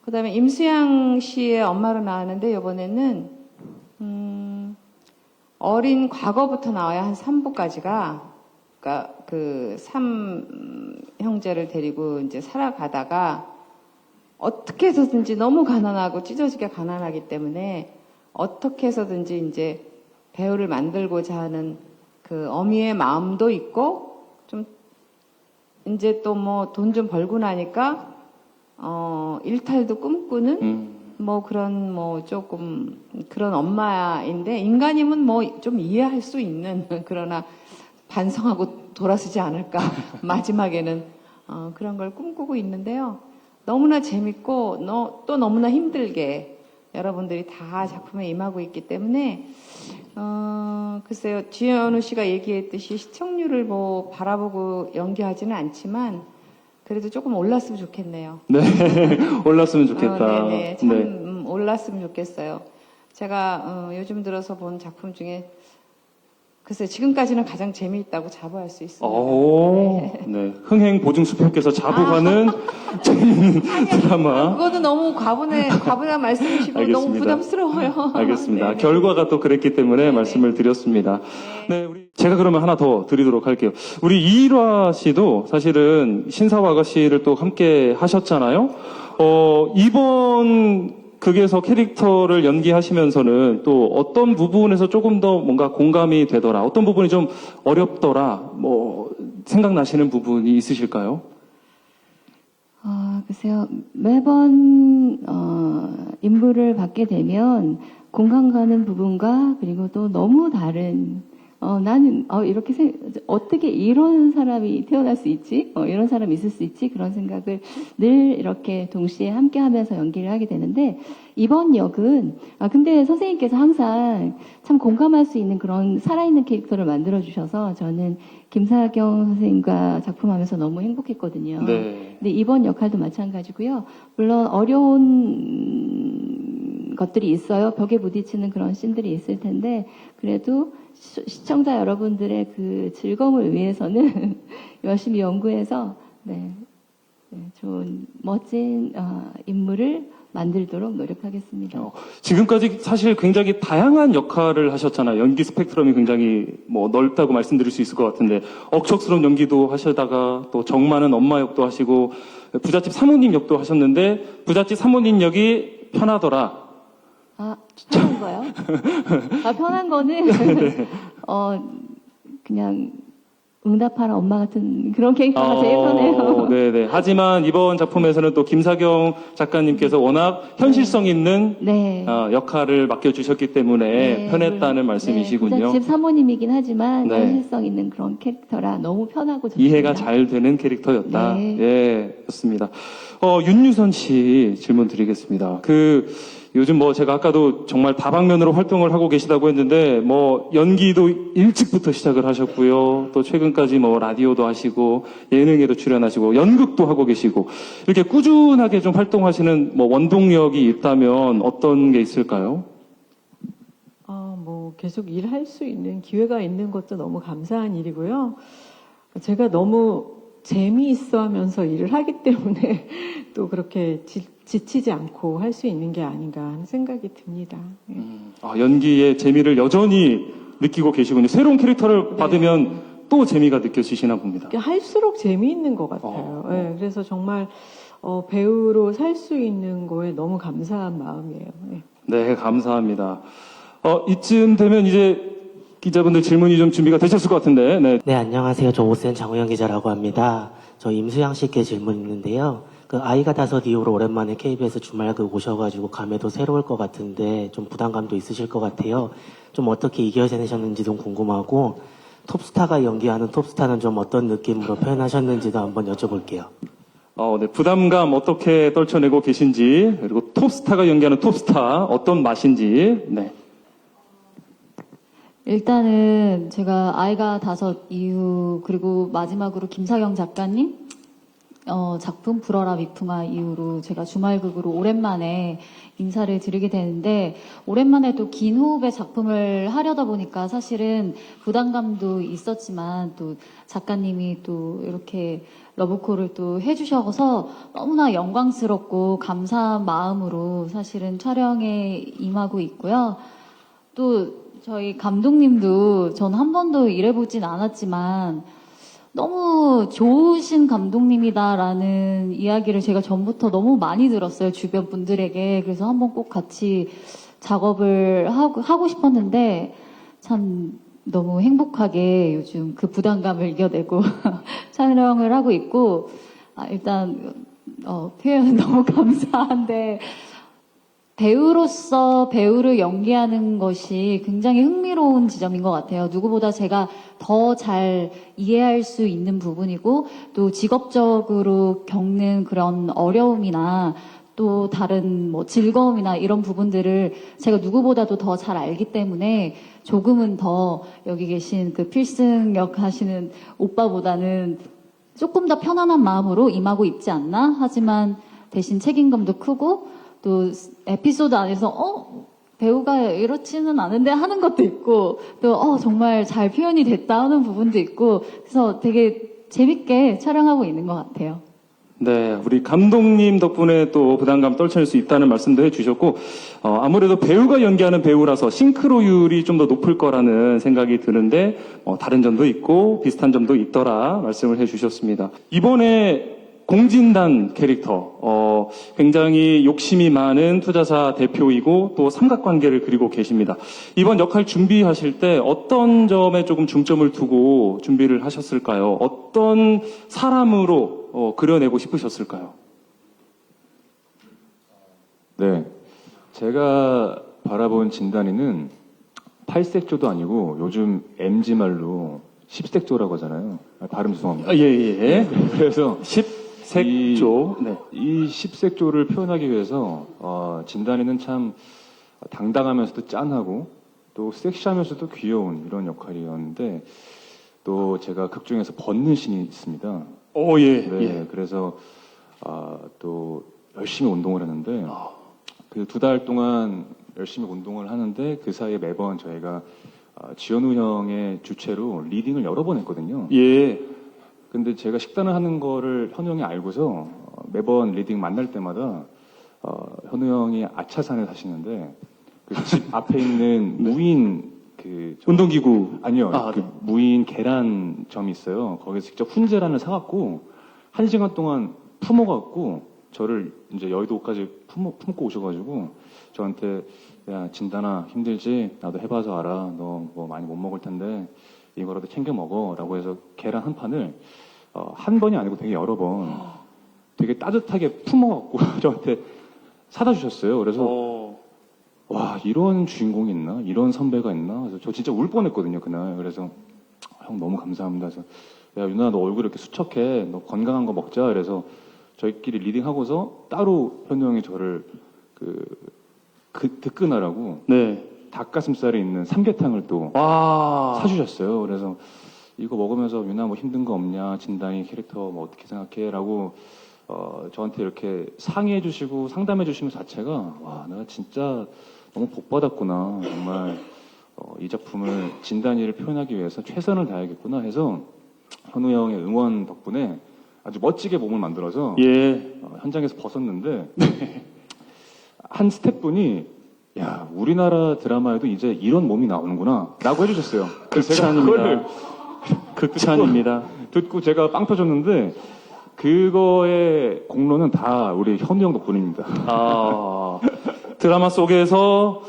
그다음에 임수양 씨의 엄마로 나왔는데 이번에는 어린 과거부터 나와야 한 3부까지가 그러니까 그 3형제를 데리고 이제 살아가다가 어떻게 해서든지 너무 가난하고 찢어지게 가난하기 때문에 어떻게 해서든지 이제 배우를 만들고자 하는 그 어미의 마음도 있고 좀 이제 또 돈 좀 벌고 나니까 일탈도 꿈꾸는 그런 조금 그런 엄마인데 인간이면 좀 이해할 수 있는 그러나 반성하고 돌아서지 않을까 마지막에는 그런 걸 꿈꾸고 있는데요. 너무나 재밌고 또 너무나 힘들게 여러분들이 다 작품에 임하고 있기 때문에 글쎄요, 지현우 씨가 얘기했듯이 시청률을 바라보고 연기하지는 않지만 그래도 조금 올랐으면 좋겠네요. 네, 올랐으면 좋겠다. 네네, 참 올랐으면 좋겠어요. 제가 요즘 들어서 본 작품 중에 글쎄 지금까지는 가장 재미있다고 자부할 수 있습니다. 네. 흥행 보증수표께서 자부하는 재미있는 드라마. 그거는 너무 과분한 말씀이시고 알겠습니다. 너무 부담스러워요. 알겠습니다. 네. 결과가 또 그랬기 때문에 말씀을 드렸습니다. 네, 제가 그러면 하나 더 드리도록 할게요. 우리 이일화 씨도 사실은 신사와 아가씨를 또 함께 하셨잖아요. 이번 극에서 캐릭터를 연기하시면서는 또 어떤 부분에서 조금 더 뭔가 공감이 되더라, 어떤 부분이 좀 어렵더라, 생각나시는 부분이 있으실까요? 글쎄요. 매번 인물을 받게 되면 공감 가는 부분과 그리고 또 너무 다른 나는 이렇게 어떻게 이런 사람이 태어날 수 있지? 이런 사람이 있을 수 있지? 그런 생각을 늘 이렇게 동시에 함께하면서 연기를 하게 되는데 이번 역은 근데 선생님께서 항상 참 공감할 수 있는 그런 살아있는 캐릭터를 만들어 주셔서 저는 김사경 선생님과 작품하면서 너무 행복했거든요. 네. 근데 이번 역할도 마찬가지고요. 물론 어려운 것들이 있어요. 벽에 부딪히는 그런 씬들이 있을 텐데 그래도 시청자 여러분들의 그 즐거움을 위해서는 열심히 연구해서 좋은 멋진 인물을 만들도록 노력하겠습니다. 지금까지 사실 굉장히 다양한 역할을 하셨잖아요. 연기 스펙트럼이 굉장히 넓다고 말씀드릴 수 있을 것 같은데 억척스러운 연기도 하시다가 또 정 많은 엄마 역도 하시고 부잣집 사모님 역도 하셨는데 부잣집 사모님 역이 편하더라. 편한 거요? 편한 거는 네. 그냥 응답하라 엄마 같은 그런 캐릭터가 제일 편해요. 네네. 하지만 이번 작품에서는 또 김사경 작가님께서 워낙 현실성 있는 네. 역할을 맡겨주셨기 때문에 네, 편했다는 물론, 말씀이시군요. 집 사모님이긴 하지만 네. 현실성 있는 그런 캐릭터라 너무 편하고 좋습니다. 이해가 잘 되는 캐릭터였다. 네. 예, 좋습니다. 윤유선 씨 질문 드리겠습니다. 요즘 제가 아까도 정말 다방면으로 활동을 하고 계시다고 했는데, 연기도 일찍부터 시작을 하셨고요. 또 최근까지 라디오도 하시고, 예능에도 출연하시고, 연극도 하고 계시고, 이렇게 꾸준하게 좀 활동하시는 원동력이 있다면 어떤 게 있을까요? 계속 일할 수 있는 기회가 있는 것도 너무 감사한 일이고요. 제가 너무 재미있어 하면서 일을 하기 때문에 또 그렇게 지치지 않고 할 수 있는 게 아닌가 하는 생각이 듭니다. 네. 연기의 재미를 여전히 느끼고 계시군요. 새로운 캐릭터를 받으면 또 재미가 느껴지시나 봅니다. 할수록 재미있는 것 같아요. 네, 그래서 정말 배우로 살 수 있는 거에 너무 감사한 마음이에요. 네. 네, 감사합니다. 이쯤 되면 이제 기자분들 질문이 좀 준비가 되셨을 것 같은데. 네. 네, 안녕하세요. 저 오센 장호영 기자라고 합니다. 저 임수양 씨께 질문 있는데요. 아이가 5 이후로 오랜만에 KBS 주말극 오셔가지고 감회도 새로울 것 같은데 좀 부담감도 있으실 것 같아요. 좀 어떻게 이겨내셨는지도 궁금하고 톱스타가 연기하는 톱스타는 좀 어떤 느낌으로 표현하셨는지도 한번 여쭤볼게요. 네. 부담감 어떻게 떨쳐내고 계신지, 그리고 톱스타가 연기하는 톱스타 어떤 맛인지. 네. 일단은 제가 아이가 5 이후 그리고 마지막으로 김사경 작가님 작품 불어라 미풍아 이후로 제가 주말극으로 오랜만에 인사를 드리게 되는데, 오랜만에 또 긴 호흡의 작품을 하려다 보니까 사실은 부담감도 있었지만 또 작가님이 또 이렇게 러브콜을 또 해주셔서 너무나 영광스럽고 감사한 마음으로 사실은 촬영에 임하고 있고요. 또 저희 감독님도 전 한 번도 일해보진 않았지만 너무 좋으신 감독님이다라는 이야기를 제가 전부터 너무 많이 들었어요. 주변 분들에게. 그래서 한번 꼭 같이 작업을 하고 싶었는데 참 너무 행복하게 요즘 그 부담감을 이겨내고 촬영을 하고 있고, 일단 표현은 너무 감사한데 배우로서 배우를 연기하는 것이 굉장히 흥미로운 지점인 것 같아요. 누구보다 제가 더 잘 이해할 수 있는 부분이고, 또 직업적으로 겪는 그런 어려움이나 또 다른 즐거움이나 이런 부분들을 제가 누구보다도 더 잘 알기 때문에 조금은 더 여기 계신 필승 역 하시는 오빠보다는 조금 더 편안한 마음으로 임하고 있지 않나? 하지만 대신 책임감도 크고, 또 에피소드 안에서 배우가 이렇지는 않은데 하는 것도 있고, 또 정말 잘 표현이 됐다 하는 부분도 있고, 그래서 되게 재밌게 촬영하고 있는 것 같아요. 네, 우리 감독님 덕분에 또 부담감 떨쳐낼 수 있다는 말씀도 해주셨고, 아무래도 배우가 연기하는 배우라서 싱크로율이 좀 더 높을 거라는 생각이 드는데, 다른 점도 있고 비슷한 점도 있더라 말씀을 해주셨습니다. 이번에 공진단 캐릭터, 굉장히 욕심이 많은 투자사 대표이고 또 삼각관계를 그리고 계십니다. 이번 역할 준비하실 때 어떤 점에 조금 중점을 두고 준비를 하셨을까요? 어떤 사람으로 그려내고 싶으셨을까요? 네. 제가 바라본 진단이는 8색조도 아니고 요즘 MZ말로 10색조라고 하잖아요. 발음 죄송합니다. 예. 그래서 10색조. 네. 이 10색조를 표현하기 위해서 진단이는 참 당당하면서도 짠하고 또 섹시하면서도 귀여운 이런 역할이었는데, 또 제가 극 중에서 벗는 신이 있습니다. 네, 그래서 또 열심히 운동을 했는데 그 2달 동안 열심히 운동을 하는데 그 사이에 매번 저희가 지현우 형의 주최로 리딩을 여러 번 했거든요. 예. 근데 제가 식단을 하는 거를 현우 형이 알고서 매번 리딩 만날 때마다 현우 형이 아차산에 사시는데 그 집 앞에 있는 무인 운동기구. 아니요. 네. 무인 계란점이 있어요. 거기서 직접 훈제란을 사갖고 1시간 동안 품어갖고 저를 이제 여의도까지 품고 오셔가지고 저한테, 야 진단아 힘들지? 나도 해봐서 알아. 너 뭐 많이 못 먹을 텐데 이거라도 챙겨 먹어라고 해서 계란 한 판을 한 번이 아니고 되게 여러 번 되게 따뜻하게 품어갖고 저한테 사다 주셨어요. 그래서 와, 이런 주인공이 있나? 이런 선배가 있나? 그래서 저 진짜 울 뻔했거든요, 그날. 그래서 형 너무 감사합니다. 그래서 야, 유나 너 얼굴 이렇게 수척해. 너 건강한 거 먹자. 그래서 저희끼리 리딩하고서 따로 현우 형이 저를 득근하라고 네. 닭가슴살에 있는 삼계탕을 또 와. 사주셨어요. 그래서 이거 먹으면서 유나 뭐 힘든 거 없냐? 진단이 캐릭터 뭐 어떻게 생각해? 라고 저한테 이렇게 상의해 주시고 상담해 주시는 자체가 와, 내가 진짜 너무 복 받았구나. 정말 이 작품을 진단이를 표현하기 위해서 최선을 다해야겠구나 해서 현우 형의 응원 덕분에 아주 멋지게 몸을 만들어서 예. 현장에서 벗었는데 한 스태프분이 야, 우리나라 드라마에도 이제 이런 몸이 나오는구나 라고 해주셨어요. 그래서 제가 그걸 극찬입니다. 듣고 제가 빵 터졌는데 그거의 공로는 다 우리 현우 형 덕분입니다. 드라마 속에서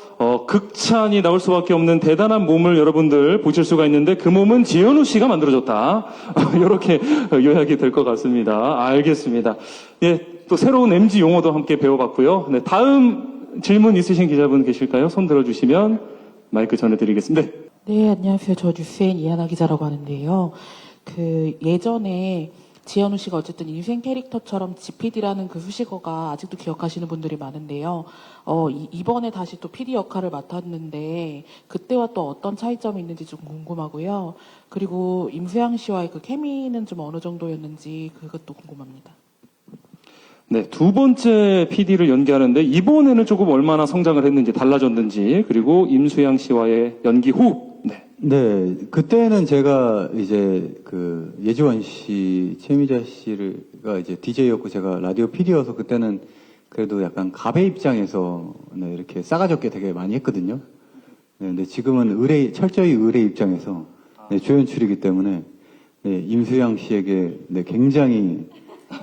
극찬이 나올 수밖에 없는 대단한 몸을 여러분들 보실 수가 있는데 그 몸은 지현우 씨가 만들어줬다. 이렇게 요약이 될 것 같습니다. 알겠습니다. 예, 또 새로운 MG 용어도 함께 배워봤고요. 네, 다음 질문 있으신 기자분 계실까요? 손 들어주시면 마이크 전해드리겠습니다. 네, 안녕하세요. 저 뉴스엔 이하나 기자라고 하는데요. 예전에 지현우 씨가 어쨌든 인생 캐릭터처럼 GPD라는 그 수식어가 아직도 기억하시는 분들이 많은데요. 이번에 다시 또 PD 역할을 맡았는데 그때와 또 어떤 차이점이 있는지 좀 궁금하고요. 그리고 임수양 씨와의 그 케미는 좀 어느 정도였는지 그것도 궁금합니다. 네, 두 번째 PD를 연기하는데 이번에는 조금 얼마나 성장을 했는지 달라졌는지 그리고 임수양 씨와의 연기 후 네, 그때는 제가 이제 예지원 씨, 최미자 씨가 이제 DJ였고 제가 라디오 PD여서 그때는 그래도 약간 갑의 입장에서 네, 이렇게 싸가지 없게 되게 많이 했거든요. 네, 근데 지금은 철저히 의뢰 입장에서 네, 조연출이기 때문에 네, 임수양 씨에게 네, 굉장히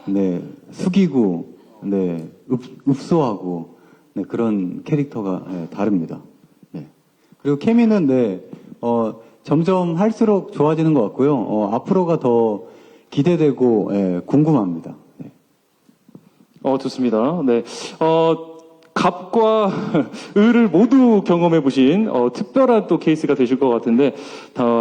네, 숙이고 네, 읍소하고 네, 그런 캐릭터가 네, 다릅니다. 네. 그리고 케미는 네, 점점 할수록 좋아지는 것 같고요. 앞으로가 더 기대되고 예, 궁금합니다. 네. 좋습니다. 네. 갑과 을을 모두 경험해 보신 특별한 또 케이스가 되실 것 같은데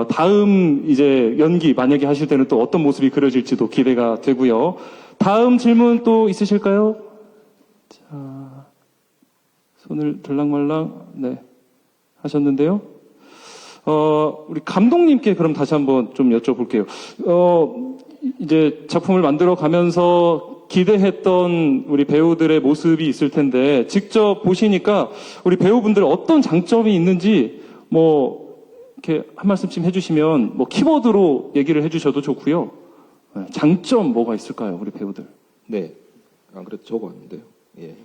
다음 이제 연기 만약에 하실 때는 또 어떤 모습이 그려질지도 기대가 되고요. 다음 질문 또 있으실까요? 자, 손을 들락말락 네 하셨는데요. 우리 감독님께 그럼 다시 한번 좀 여쭤볼게요. 이제 작품을 만들어 가면서 기대했던 우리 배우들의 모습이 있을 텐데, 직접 보시니까 우리 배우분들 어떤 장점이 있는지, 이렇게 한 말씀씩 해주시면, 키워드로 얘기를 해주셔도 좋고요. 장점 뭐가 있을까요, 우리 배우들? 네. 안 그래도 적어왔는데요. 예.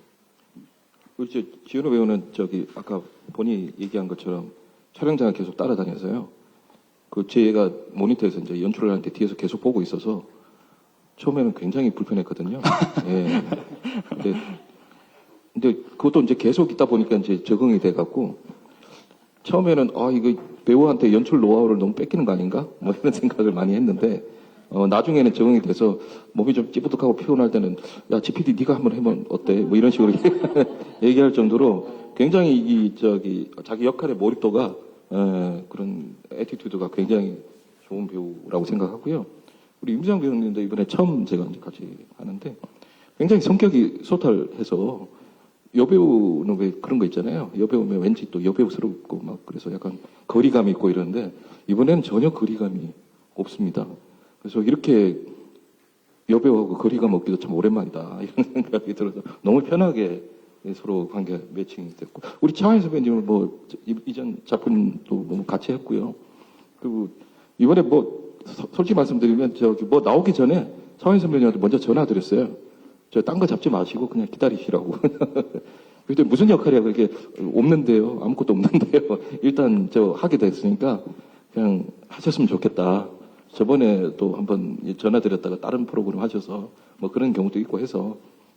우리 지현우 배우는 아까 본인이 얘기한 것처럼 촬영장을 계속 따라다녀서요. 제가 모니터에서 이제 연출을 하는데 뒤에서 계속 보고 있어서 처음에는 굉장히 불편했거든요. 예. 근데 그것도 이제 계속 있다 보니까 이제 적응이 돼갖고 처음에는 이거 배우한테 연출 노하우를 너무 뺏기는 거 아닌가? 이런 생각을 많이 했는데 나중에는 적응이 돼서 몸이 좀 찌뿌득하고 피곤할 때는 야, GPD 네가 한번 해보면 어때? 이런 식으로 얘기할 정도로 굉장히 자기 역할의 몰입도가 그런 애티튜드가 굉장히 좋은 배우라고 생각하고요. 우리 임수양 배우님도 이번에 처음 제가 이제 같이 하는데 굉장히 성격이 소탈해서 여배우는 왜 그런 거 있잖아요. 여배우면 왠지 또 여배우스럽고 그래서 약간 거리감이 있고 이러는데 이번에는 전혀 거리감이 없습니다. 그래서 이렇게 여배우하고 거리감 없기도 참 오랜만이다 이런 생각이 들어서 너무 편하게 서로 관계 매칭이 됐고 우리 차환 선배님은 이전 작품도 같이 했고요. 그리고 이번에 솔직히 말씀드리면 나오기 전에 차환 선배님한테 먼저 전화 드렸어요. 저 딴 거 잡지 마시고 그냥 기다리시라고. 그때 무슨 역할이야 그렇게 없는데요. 아무것도 없는데요. 일단 하게 됐으니까 그냥 하셨으면 좋겠다. 저번에 또 한번 전화 드렸다가 다른 프로그램 하셔서 그런 경우도 있고 해서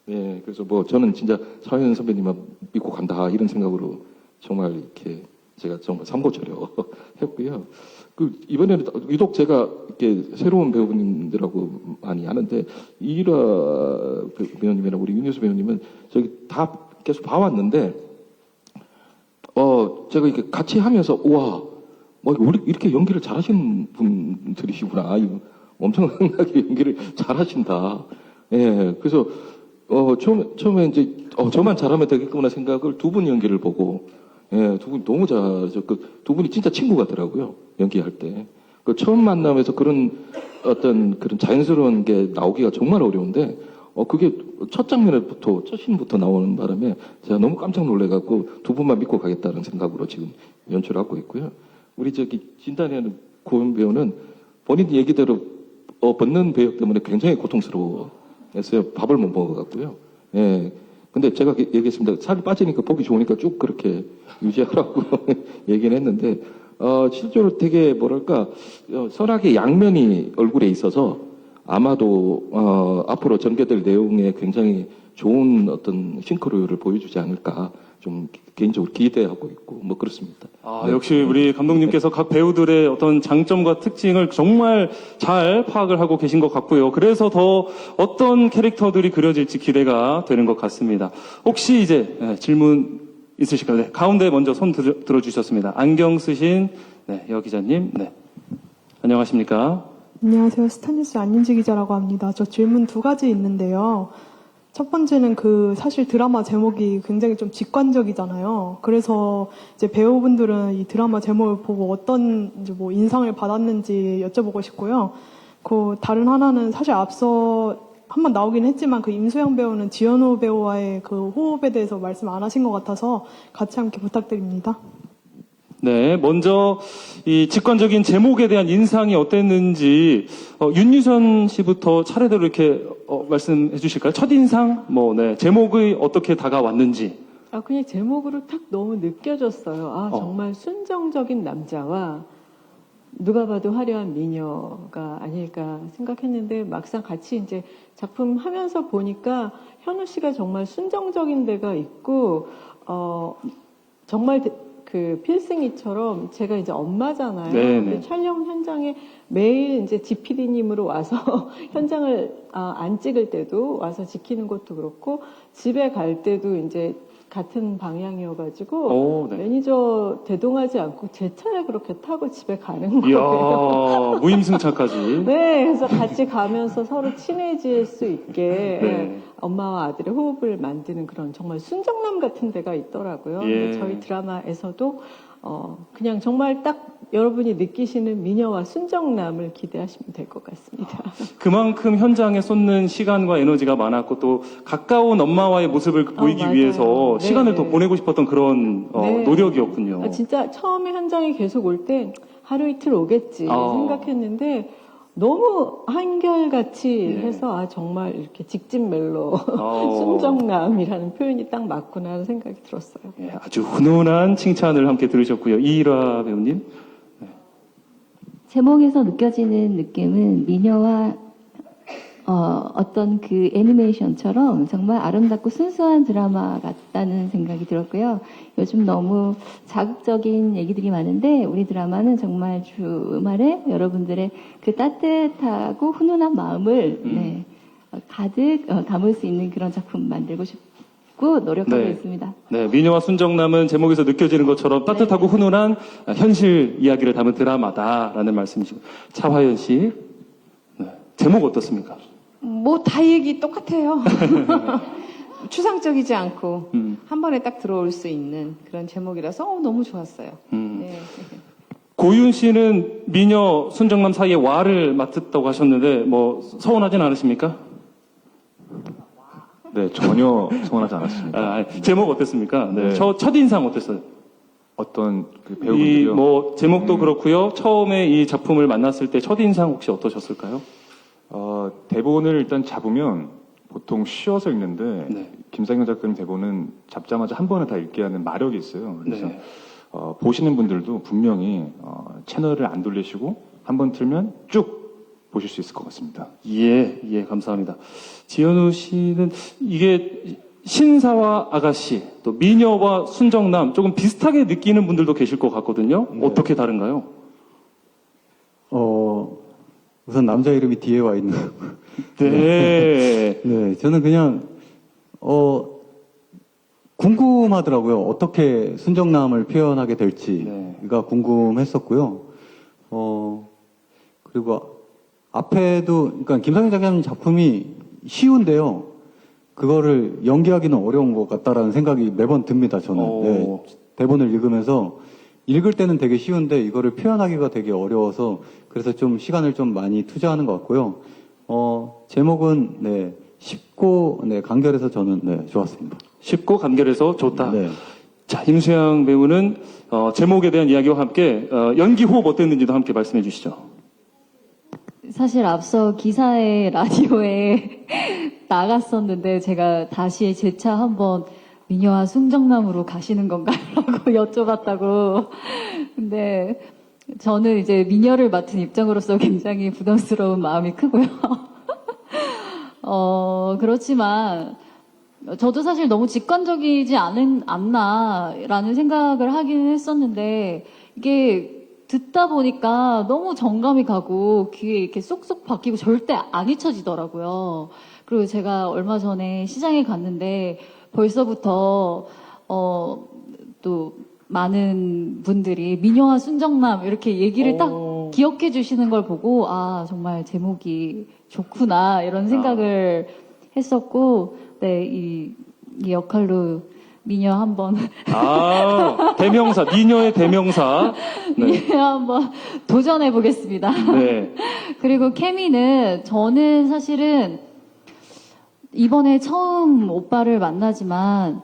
예, 그래서 저는 진짜 차현 선배님만 믿고 간다 이런 생각으로 정말 이렇게 제가 정말 삼고초려 했고요. 이번에는 유독 제가 이렇게 새로운 배우님들하고 많이 하는데, 이일화 배우님이나 우리 윤여수 배우님은 저기 다 계속 봐왔는데, 제가 이렇게 같이 하면서, 우와, 이렇게 연기를 잘하시는 분들이시구나. 엄청나게 연기를 잘하신다. 예, 그래서, 처음에 이제, 저만 잘하면 되겠구나 생각을 두 분 연기를 보고, 예, 두 분이 너무 두 분이 진짜 친구 같더라고요. 연기할 때. 처음 만남에서 그런 그런 자연스러운 게 나오기가 정말 어려운데, 그게 첫 장면부터, 첫 씬부터 나오는 바람에 제가 너무 깜짝 놀래갖고 두 분만 믿고 가겠다는 생각으로 지금 연출하고 있고요. 우리 진단하는 고은 배우는 본인 얘기대로 벗는 배역 때문에 굉장히 고통스러워했어요. 밥을 못 먹어갖고요. 예. 근데 제가 얘기했습니다. 살이 빠지니까 보기 좋으니까 쭉 그렇게 유지하라고 얘기는 했는데, 실제로 되게 선악의 양면이 얼굴에 있어서 아마도, 앞으로 전개될 내용에 굉장히 좋은 어떤 싱크로율을 보여주지 않을까 좀 개인적으로 기대하고 있고, 그렇습니다. 네. 역시 우리 감독님께서 각 배우들의 어떤 장점과 특징을 정말 잘 파악을 하고 계신 것 같고요. 그래서 더 어떤 캐릭터들이 그려질지 기대가 되는 것 같습니다. 혹시 이제 질문 있으실까요? 네, 가운데 먼저 손 들어주셨습니다. 안경 쓰신 여 기자님. 네. 안녕하십니까? 안녕하세요. 스타뉴스 안윤지 기자라고 합니다. 저 질문 두 가지 있는데요. 첫 번째는 사실 드라마 제목이 굉장히 좀 직관적이잖아요. 그래서 이제 배우분들은 이 드라마 제목을 보고 어떤 이제 인상을 받았는지 여쭤보고 싶고요. 다른 하나는 사실 앞서 한번 나오긴 했지만 임수영 배우는 지현우 배우와의 호흡에 대해서 말씀 안 하신 것 같아서 같이 함께 부탁드립니다. 네, 먼저 이 직관적인 제목에 대한 인상이 어땠는지 윤유선 씨부터 차례대로 이렇게 말씀해 주실까요? 첫인상, 제목이 어떻게 다가왔는지. 그냥 제목으로 딱 너무 느껴졌어요. 정말 순정적인 남자와 누가 봐도 화려한 미녀가 아닐까 생각했는데 막상 같이 이제 작품 하면서 보니까 현우 씨가 정말 순정적인 데가 있고, 정말 필승이처럼 제가 이제 엄마잖아요. 근데 촬영 현장에 매일 이제 GPD님으로 와서 현장을 안 찍을 때도 와서 지키는 것도 그렇고, 집에 갈 때도 이제 같은 방향이어가지고 매니저 대동하지 않고 제 차에 그렇게 타고 집에 가는 거예요. 무임승차까지. 네, 그래서 같이 가면서 서로 친해질 수 있게 엄마와 아들의 호흡을 만드는 그런 정말 순정남 같은 데가 있더라고요. 근데 저희 드라마에서도 그냥 정말 딱 여러분이 느끼시는 미녀와 순정남을 기대하시면 될 것 같습니다. 그만큼 현장에 쏟는 시간과 에너지가 많았고 또 가까운 엄마와의 모습을 보이기 위해서 시간을 더 보내고 싶었던 그런 노력이었군요. 진짜 처음에 현장에 계속 올 때 하루 이틀 오겠지 생각했는데 너무 한결같이 해서 정말 이렇게 직진멜로 순정남이라는 표현이 딱 맞구나 하는 생각이 들었어요. 아주 훈훈한 칭찬을 함께 들으셨고요. 이일화 배우님. 제목에서 느껴지는 느낌은 미녀와 어떤 애니메이션처럼 정말 아름답고 순수한 드라마 같다는 생각이 들었고요. 요즘 너무 자극적인 얘기들이 많은데 우리 드라마는 정말 주말에 여러분들의 따뜻하고 훈훈한 마음을 가득 담을 수 있는 그런 작품 만들고 싶고 노력하고 있습니다. 네, 미녀와 순정남은 제목에서 느껴지는 것처럼 따뜻하고 훈훈한 현실 이야기를 담은 드라마다라는 말씀이시고, 차화연 씨, 제목 어떻습니까? 다 얘기 똑같아요. 추상적이지 않고 한 번에 딱 들어올 수 있는 그런 제목이라서 너무 좋았어요. 네. 고윤 씨는 미녀 순정남 사이에 와를 맡았다고 하셨는데 서운하진 않으십니까? 네, 전혀 서운하지 않았습니다. 제목 어땠습니까? 첫인상 어땠어요? 어떤 배우분들이요? 제목도 그렇고요. 처음에 이 작품을 만났을 때 첫인상 혹시 어떠셨을까요? 대본을 일단 잡으면 보통 쉬어서 읽는데 김상현 작가님 대본은 잡자마자 한 번에 다 읽게 하는 마력이 있어요. 그래서 보시는 분들도 분명히 채널을 안 돌리시고 한 번 틀면 쭉 보실 수 있을 것 같습니다. 예, 감사합니다. 지현우 씨는 이게 신사와 아가씨, 또 미녀와 순정남 조금 비슷하게 느끼는 분들도 계실 것 같거든요. 어떻게 다른가요? 우선 남자 이름이 뒤에 와 있는. 네. 네, 저는 그냥, 궁금하더라고요. 어떻게 순정남을 표현하게 될지가 궁금했었고요. 그리고 앞에도, 그러니까 김상현 작가님 작품이 쉬운데요. 그거를 연기하기는 어려운 것 같다라는 생각이 매번 듭니다, 저는. 네, 대본을 읽으면서 읽을 때는 되게 쉬운데 이거를 표현하기가 되게 어려워서 그래서 좀 시간을 좀 많이 투자하는 것 같고요. 제목은 네, 쉽고 네, 간결해서 저는 네, 좋았습니다. 쉽고 간결해서 좋다. 네. 자, 임수양 배우는 제목에 대한 이야기와 함께 연기 호흡 어땠는지도 함께 말씀해 주시죠. 사실 앞서 기사에 라디오에 나갔었는데 제가 다시 재차 한번 미녀와 순정남으로 가시는 건가요? 라고 여쭤봤다고. 근데 저는 이제 미녀를 맡은 입장으로서 굉장히 부담스러운 마음이 크고요. 그렇지만 저도 사실 너무 직관적이지 않나라는 생각을 하긴 했었는데 이게 듣다 보니까 너무 정감이 가고 귀에 이렇게 쏙쏙 박히고 절대 안 잊혀지더라고요. 그리고 제가 얼마 전에 시장에 갔는데 벌써부터 또 많은 분들이 미녀와 순정남 이렇게 얘기를 딱 기억해 주시는 걸 보고 아 정말 제목이 좋구나 이런 생각을 했었고 네, 이 역할로 미녀 한번 대명사 미녀의 대명사 네. 미녀 한번 도전해 보겠습니다. 네. 그리고 케미는 저는 사실은 이번에 처음 오빠를 만나지만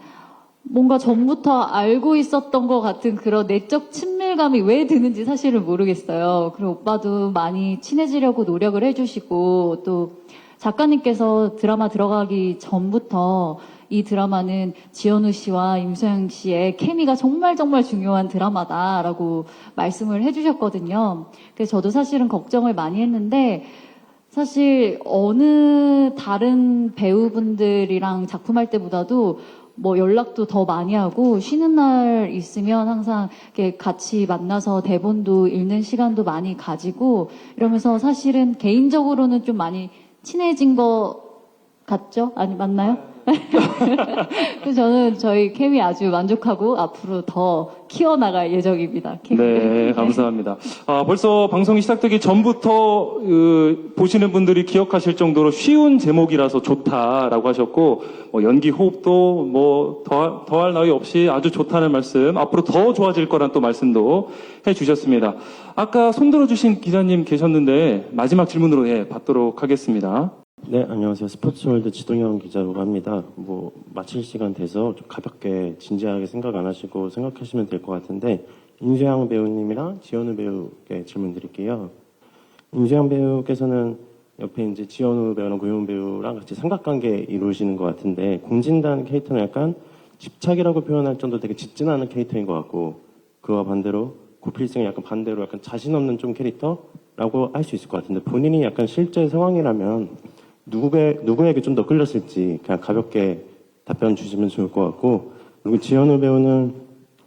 뭔가 전부터 알고 있었던 것 같은 그런 내적 친밀감이 왜 드는지 사실은 모르겠어요. 그리고 오빠도 많이 친해지려고 노력을 해주시고 또 작가님께서 드라마 들어가기 전부터 이 드라마는 지현우 씨와 임수양 씨의 케미가 정말 정말 중요한 드라마다라고 말씀을 해주셨거든요. 그래서 저도 사실은 걱정을 많이 했는데 사실 어느 다른 배우분들이랑 작품할 때보다도 뭐 연락도 더 많이 하고 쉬는 날 있으면 항상 이렇게 같이 만나서 대본도 읽는 시간도 많이 가지고 이러면서 사실은 개인적으로는 좀 많이 친해진 것 같죠? 아니 맞나요? 그래서 저는 저희 케미 아주 만족하고 앞으로 더 키워나갈 예정입니다. 네, 감사합니다. 벌써 방송이 시작되기 전부터 보시는 분들이 기억하실 정도로 쉬운 제목이라서 좋다라고 하셨고 연기 호흡도 뭐 더할 나위 없이 아주 좋다는 말씀, 앞으로 더 좋아질 거란 또 말씀도 해주셨습니다. 아까 손 들어주신 기자님 계셨는데 마지막 질문으로 받도록 하겠습니다. 네, 안녕하세요. 스포츠월드 지동현 기자라고 합니다. 마칠 시간 돼서 좀 가볍게 진지하게 생각 안 하시고 생각하시면 될 것 같은데, 임수양 배우님이랑 지현우 배우께 질문 드릴게요. 임수양 배우께서는 옆에 이제 지현우 배우랑 고효은 배우랑 같이 삼각관계 이루시는 것 같은데, 공진단 캐릭터는 약간 집착이라고 표현할 정도로 되게 짙진 않은 캐릭터인 것 같고, 그와 반대로, 고필승은 약간 반대로 약간 자신 없는 좀 캐릭터라고 할 수 있을 것 같은데, 본인이 약간 실제 상황이라면, 누구에게 좀 더 끌렸을지 그냥 가볍게 답변 주시면 좋을 것 같고, 그리고 지현우 배우는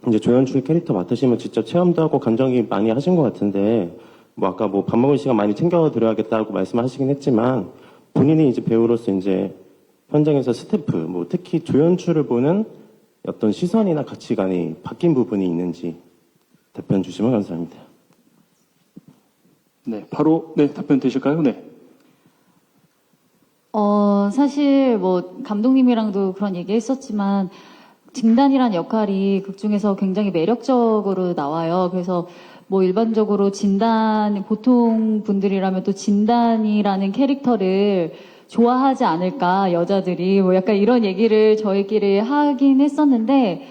이제 조연출 캐릭터 맡으시면 직접 체험도 하고 감정이 많이 하신 것 같은데 아까 밥 먹을 시간 많이 챙겨드려야겠다고 말씀하시긴 했지만 본인이 이제 배우로서 이제 현장에서 스태프 특히 조연출을 보는 어떤 시선이나 가치관이 바뀐 부분이 있는지 답변 주시면 감사합니다. 네, 바로 답변 되실까요? 네. 사실 감독님이랑도 그런 얘기 했었지만 진단이란 역할이 극 중에서 굉장히 매력적으로 나와요. 그래서 일반적으로 보통 분들이라면 또 진단이라는 캐릭터를 좋아하지 않을까, 여자들이. 약간 이런 얘기를 저희끼리 하긴 했었는데,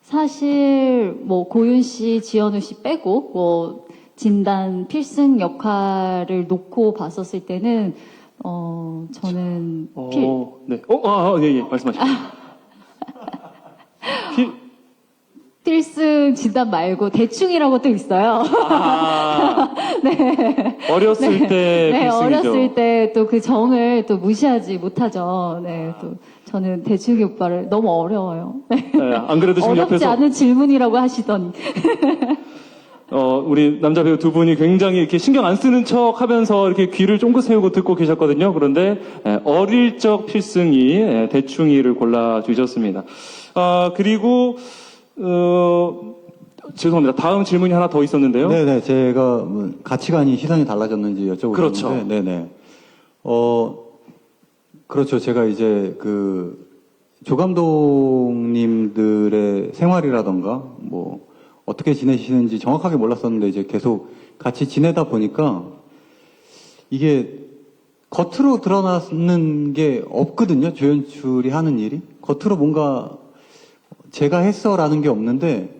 사실 고윤 씨, 지현우 씨 빼고, 진단 필승 역할을 놓고 봤었을 때는, 저는 네. 예, 말씀하시죠. 필승 진단 말고 대충이라고 또 있어요. 네. 어렸을 때 필승이죠. 어렸을 때 또 그 정을 또 무시하지 못하죠. 네, 또 저는 대충이 오빠를 너무 어려워요. 네. 안 그래도 지금 어렵지 옆에서 않은 질문이라고 하시더니. 우리 남자 배우 두 분이 굉장히 이렇게 신경 안 쓰는 척 하면서 이렇게 귀를 쫑긋 세우고 듣고 계셨거든요. 그런데 어릴 적 필승이 대충이를 골라주셨습니다. 그리고 죄송합니다. 다음 질문이 하나 더 있었는데요. 네네, 제가 뭐 가치관이 시선이 달라졌는지 여쭤보셨는데, 그렇죠. 네네. 그렇죠. 제가 이제 조 감독님들의 생활이라던가 뭐 어떻게 지내시는지 정확하게 몰랐었는데 이제 계속 같이 지내다 보니까 이게 겉으로 드러나는 게 없거든요. 조연출이 하는 일이 겉으로 뭔가 제가 했어라는 게 없는데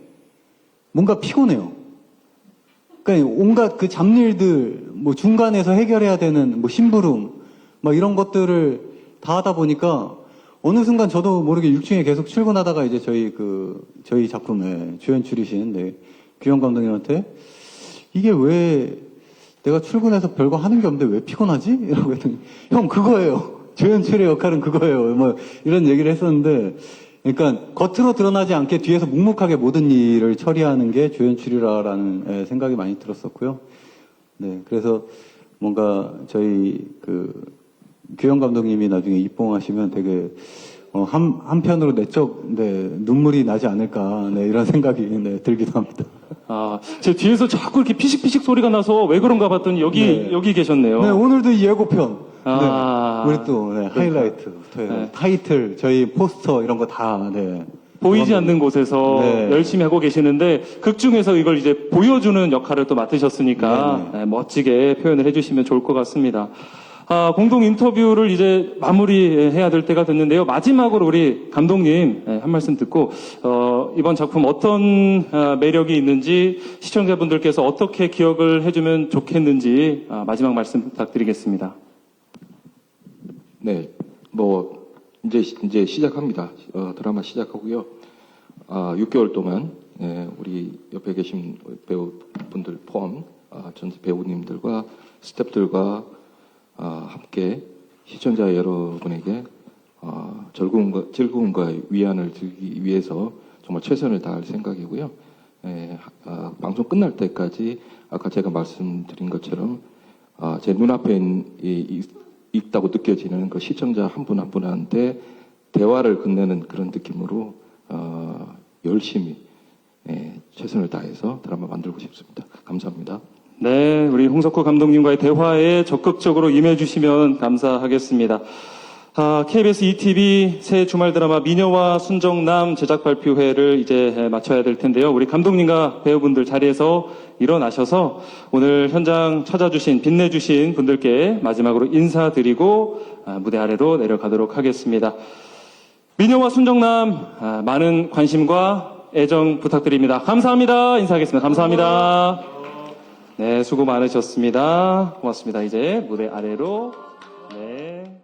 뭔가 피곤해요. 그러니까 온갖 그 잡일들 뭐 중간에서 해결해야 되는 뭐 심부름 막 이런 것들을 다 하다 보니까 어느 순간 저도 모르게 6층에 계속 출근하다가 이제 저희 작품에 조연출이신 규영 감독님한테 이게 왜 내가 출근해서 별거 하는 게 없는데 왜 피곤하지? 이라고 했더니 형 그거예요. 조연출의 역할은 그거예요. 뭐 이런 얘기를 했었는데 그러니까 겉으로 드러나지 않게 뒤에서 묵묵하게 모든 일을 처리하는 게 조연출이라는 생각이 많이 들었었고요. 네, 그래서 뭔가 저희 규영 감독님이 나중에 입봉하시면 되게 한편으로 내적 눈물이 나지 않을까 이런 생각이 들기도 합니다. 제 뒤에서 자꾸 이렇게 피식피식 소리가 나서 왜 그런가 봤더니 여기 계셨네요. 네, 오늘도 이 예고편. 우리 또 하이라이트, 타이틀, 저희 포스터 이런 거 다 보이지 않는 곳에서 열심히 하고 계시는데 극 중에서 이걸 이제 보여주는 역할을 또 맡으셨으니까 멋지게 표현을 해주시면 좋을 것 같습니다. 공동 인터뷰를 이제 마무리해야 될 때가 됐는데요. 마지막으로 우리 감독님 한 말씀 듣고 이번 작품 어떤 매력이 있는지 시청자분들께서 어떻게 기억을 해주면 좋겠는지 마지막 말씀 부탁드리겠습니다. 네, 뭐 이제 시작합니다. 드라마 시작하고요. 6개월 동안 우리 옆에 계신 배우분들 포함 전 배우님들과 스태프들과 함께 시청자 여러분에게 즐거움과 위안을 드리기 위해서 정말 최선을 다할 생각이고요. 방송 끝날 때까지 아까 제가 말씀드린 것처럼 제 눈앞에 있다고 느껴지는 그 시청자 한 분 한 분한테 대화를 건네는 그런 느낌으로 열심히 최선을 다해서 드라마 만들고 싶습니다. 감사합니다. 네, 우리 홍석호 감독님과의 대화에 적극적으로 임해주시면 감사하겠습니다. KBS ETV 새 주말 드라마 미녀와 순정남 제작 발표회를 이제 마쳐야 될 텐데요. 우리 감독님과 배우분들 자리에서 일어나셔서 오늘 현장 찾아주신, 빛내주신 분들께 마지막으로 인사드리고 무대 아래로 내려가도록 하겠습니다. 미녀와 순정남 많은 관심과 애정 부탁드립니다. 감사합니다. 인사하겠습니다. 감사합니다. 네, 수고 많으셨습니다. 고맙습니다. 이제 무대 아래로. 네.